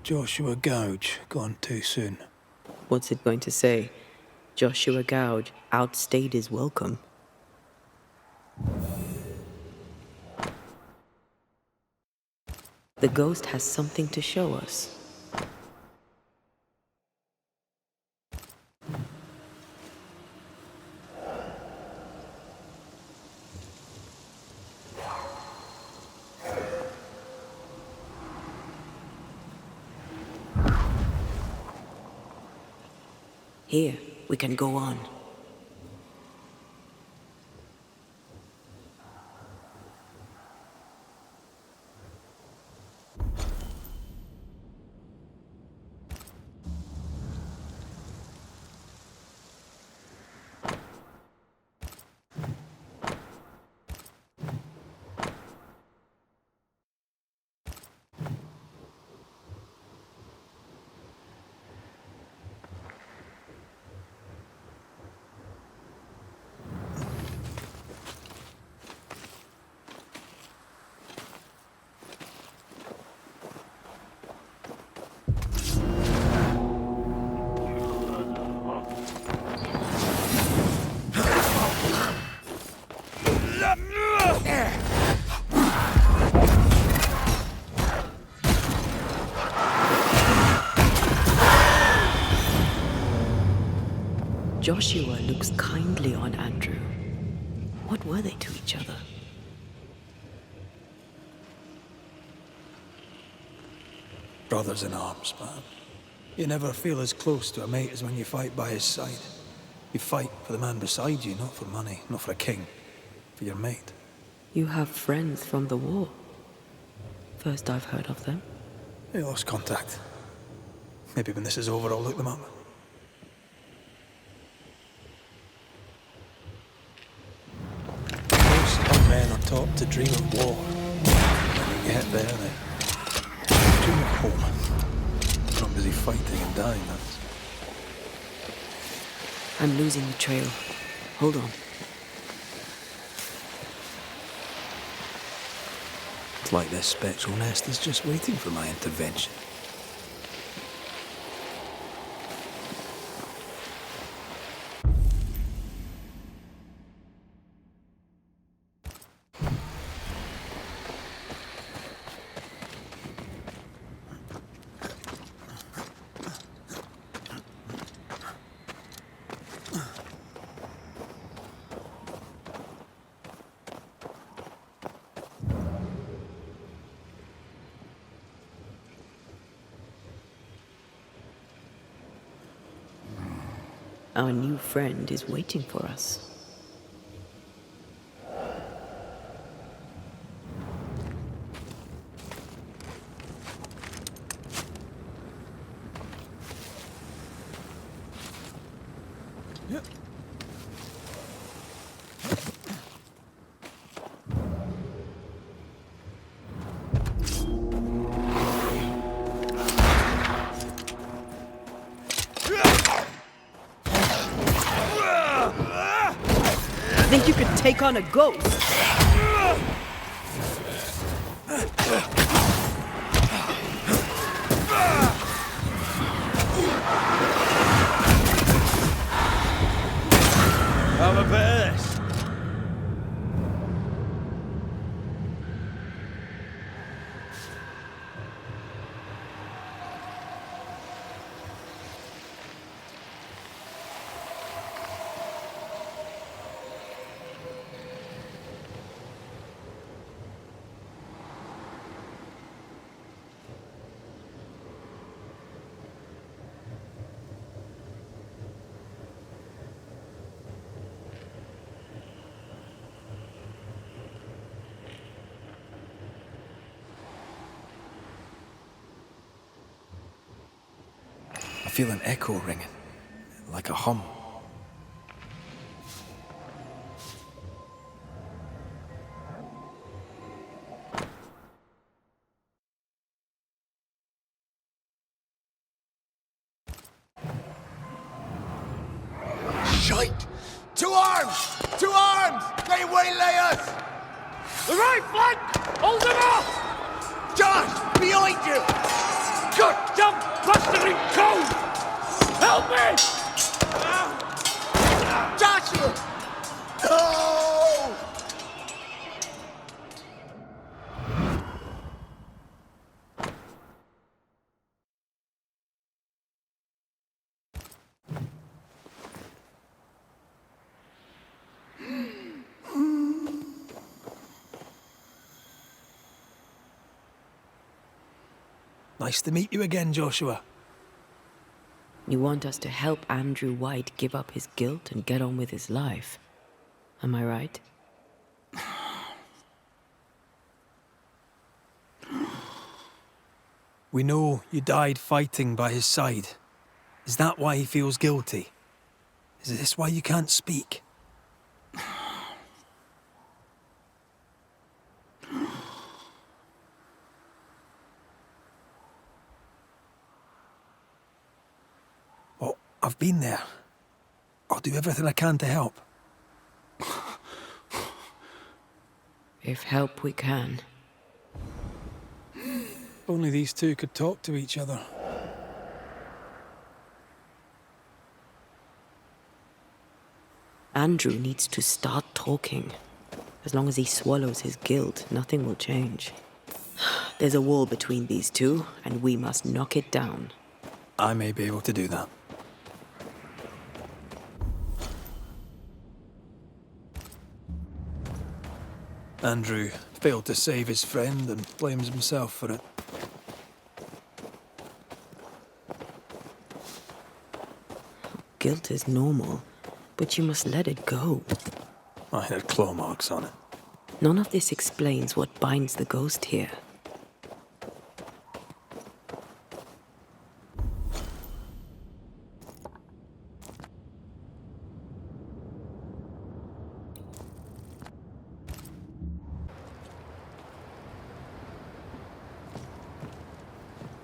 Joshua Gouge, gone too soon. What's it going to say? Joshua Gouge outstayed his welcome. The ghost has something to show us. Here, we can go on. Joshua looks kindly on Andrew. What were they to each other? Brothers in arms, man. You never feel as close to a mate as when you fight by his side. You fight for the man beside you, not for money, not for a king. For your mate. You have friends from the war. First I've heard of them. They lost contact. Maybe when this is over, I'll look them up. Most men are taught to dream of war. When you get there, they dream of home. Not busy fighting and dying, that's... I'm losing the trail. Hold on. It's like this spectral nest is just waiting for my intervention. Our new friend is waiting for us. Think you could take on a ghost? Have a bit of this. I feel an echo ringing, like a hum. Shite! To arms! To arms! They waylay us! The right flank! Hold them off! Josh! Behind you! Good jump, blustering cold! Help me! Joshua! No! Nice to meet you again, Joshua. You want us to help Andrew White give up his guilt and get on with his life. Am I right? We know you died fighting by his side. Is that why he feels guilty? Is this why you can't speak? Well, I've been there. I'll do everything I can to help. If help we can. Only these two could talk to each other. Andrew needs to start talking. As long as he swallows his guilt, nothing will change. There's a wall between these two, and we must knock it down. I may be able to do that. Andrew failed to save his friend and blames himself for it. Guilt is normal, but you must let it go. I had claw marks on it. None of this explains what binds the ghost here.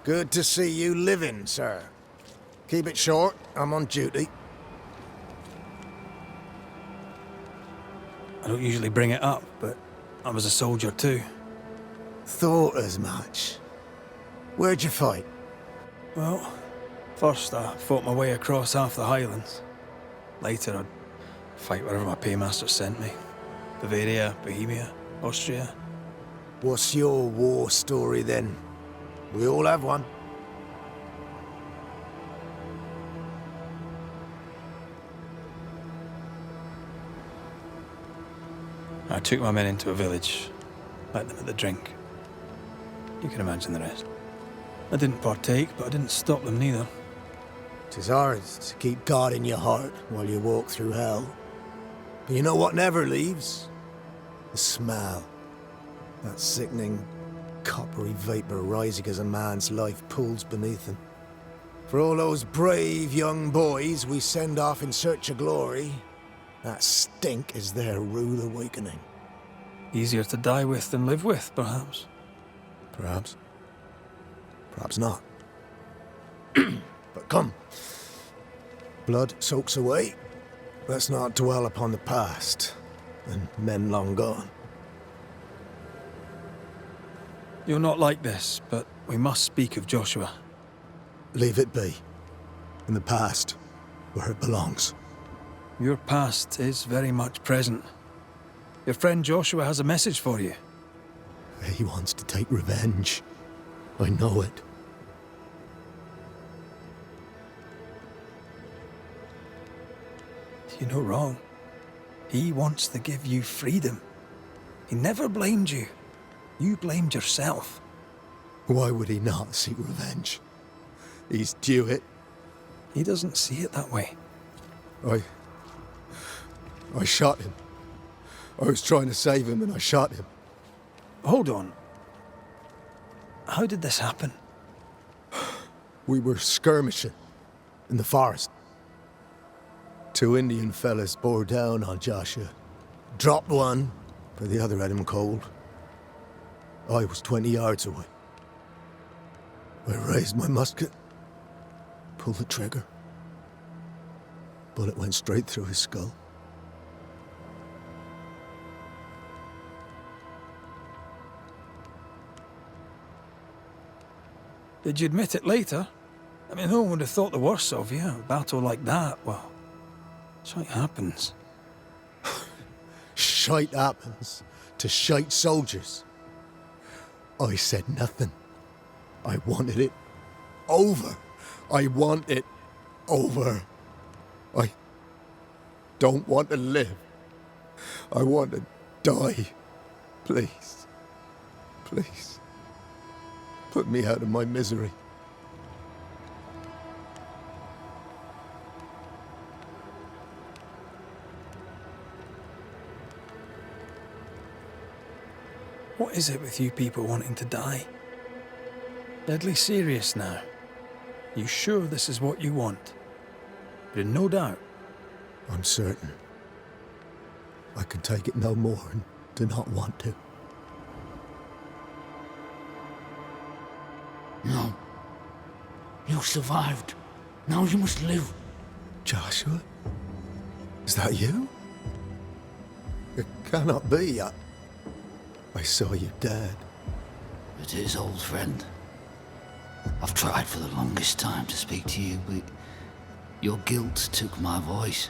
Good to see you living, sir. Keep it short, I'm on duty. I don't usually bring it up, but I was a soldier too. Thought as much. Where'd you fight? Well, first I fought my way across half the Highlands. Later I'd fight wherever my paymaster sent me. Bavaria, Bohemia, Austria. What's your war story then? We all have one. I took my men into a village, let them at the drink. You can imagine the rest. I didn't partake, but I didn't stop them neither. 'Tis hard to keep God in your heart while you walk through hell. But you know what never leaves? The smell. That sickening, coppery vapor rising as a man's life pools beneath him. For all those brave young boys we send off in search of glory, that stink is their rude awakening. Easier to die with than live with, perhaps. Perhaps. Perhaps not. But come. Blood soaks away. Let's not dwell upon the past and men long gone. You're not like this, but we must speak of Joshua. Leave it be. In the past, where it belongs. Your past is very much present. Your friend Joshua has a message for you. He wants to take revenge. I know it. You're not wrong. He wants to give you freedom. He never blamed you. You blamed yourself. Why would he not seek revenge? He's due it. He doesn't see it that way. I shot him. I was trying to save him and I shot him. Hold on. How did this happen? We were skirmishing in the forest. 2 Indian fellas bore down on Joshua. Dropped one, but the other had him cold. I was 20 yards away. I raised my musket, pulled the trigger. Bullet went straight through his skull. Did you admit it later? I mean, no one would have thought the worst of you. A battle like that, well, shite happens. Shite happens to shite soldiers. I said nothing. I wanted it over. I want it over. I don't want to live. I want to die. Please. Please. Put me out of my misery. What is it with you people wanting to die? Deadly serious now. You sure this is what you want? But in no doubt. I'm certain. I can take it no more and do not want to. No. You survived. Now you must live. Joshua? Is that you? It cannot be. I saw you dead. It is, old friend. I've tried for the longest time to speak to you, but your guilt took my voice.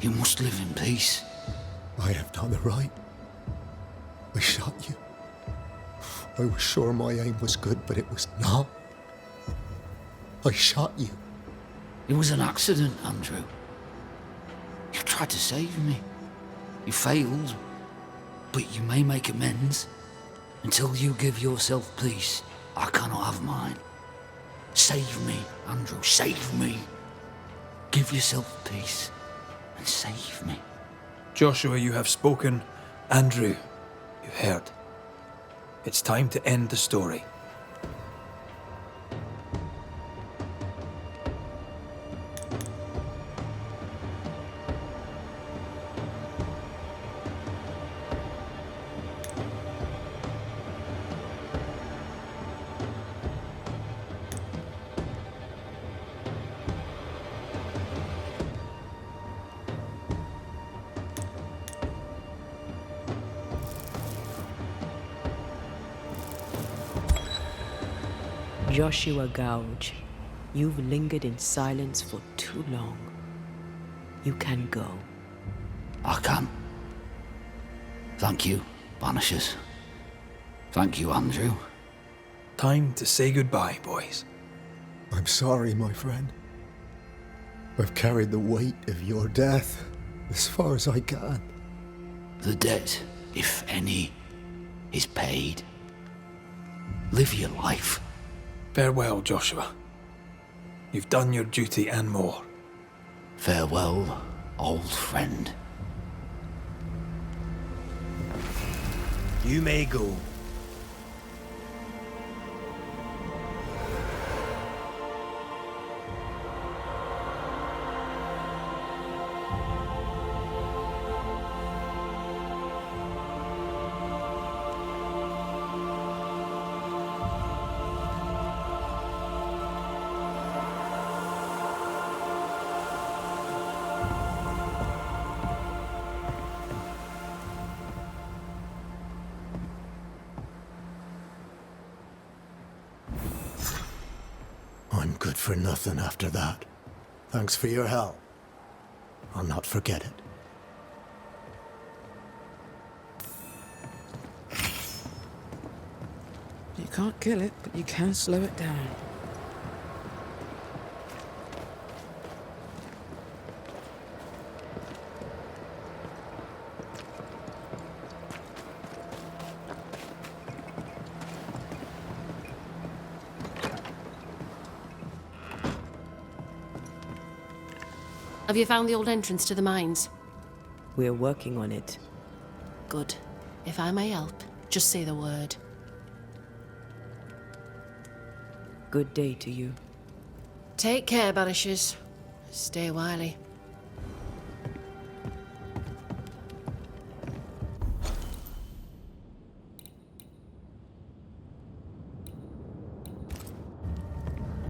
You must live in peace. I have not the right. I shot you. I was sure my aim was good, but it was not. I shot you. It was an accident, Andrew. You tried to save me. You failed, but you may make amends. Until you give yourself peace, I cannot have mine. Save me, Andrew, save me. Give yourself peace and save me. Joshua, you have spoken. Andrew, you've heard. It's time to end the story. Joshua Gouge, you've lingered in silence for too long. You can go. I can. Thank you, Banishers. Thank you, Andrew. Time to say goodbye, boys. I'm sorry, my friend. I've carried the weight of your death as far as I can. The debt, if any, is paid. Live your life. Farewell, Joshua. You've done your duty and more. Farewell, old friend. You may go. for nothing after that. Thanks for your help. I'll not forget it. You can't kill it, but you can slow it down. Have you found the old entrance to the mines? We're working on it. Good. If I may help, just say the word. Good day to you. Take care, Banishers. Stay wily.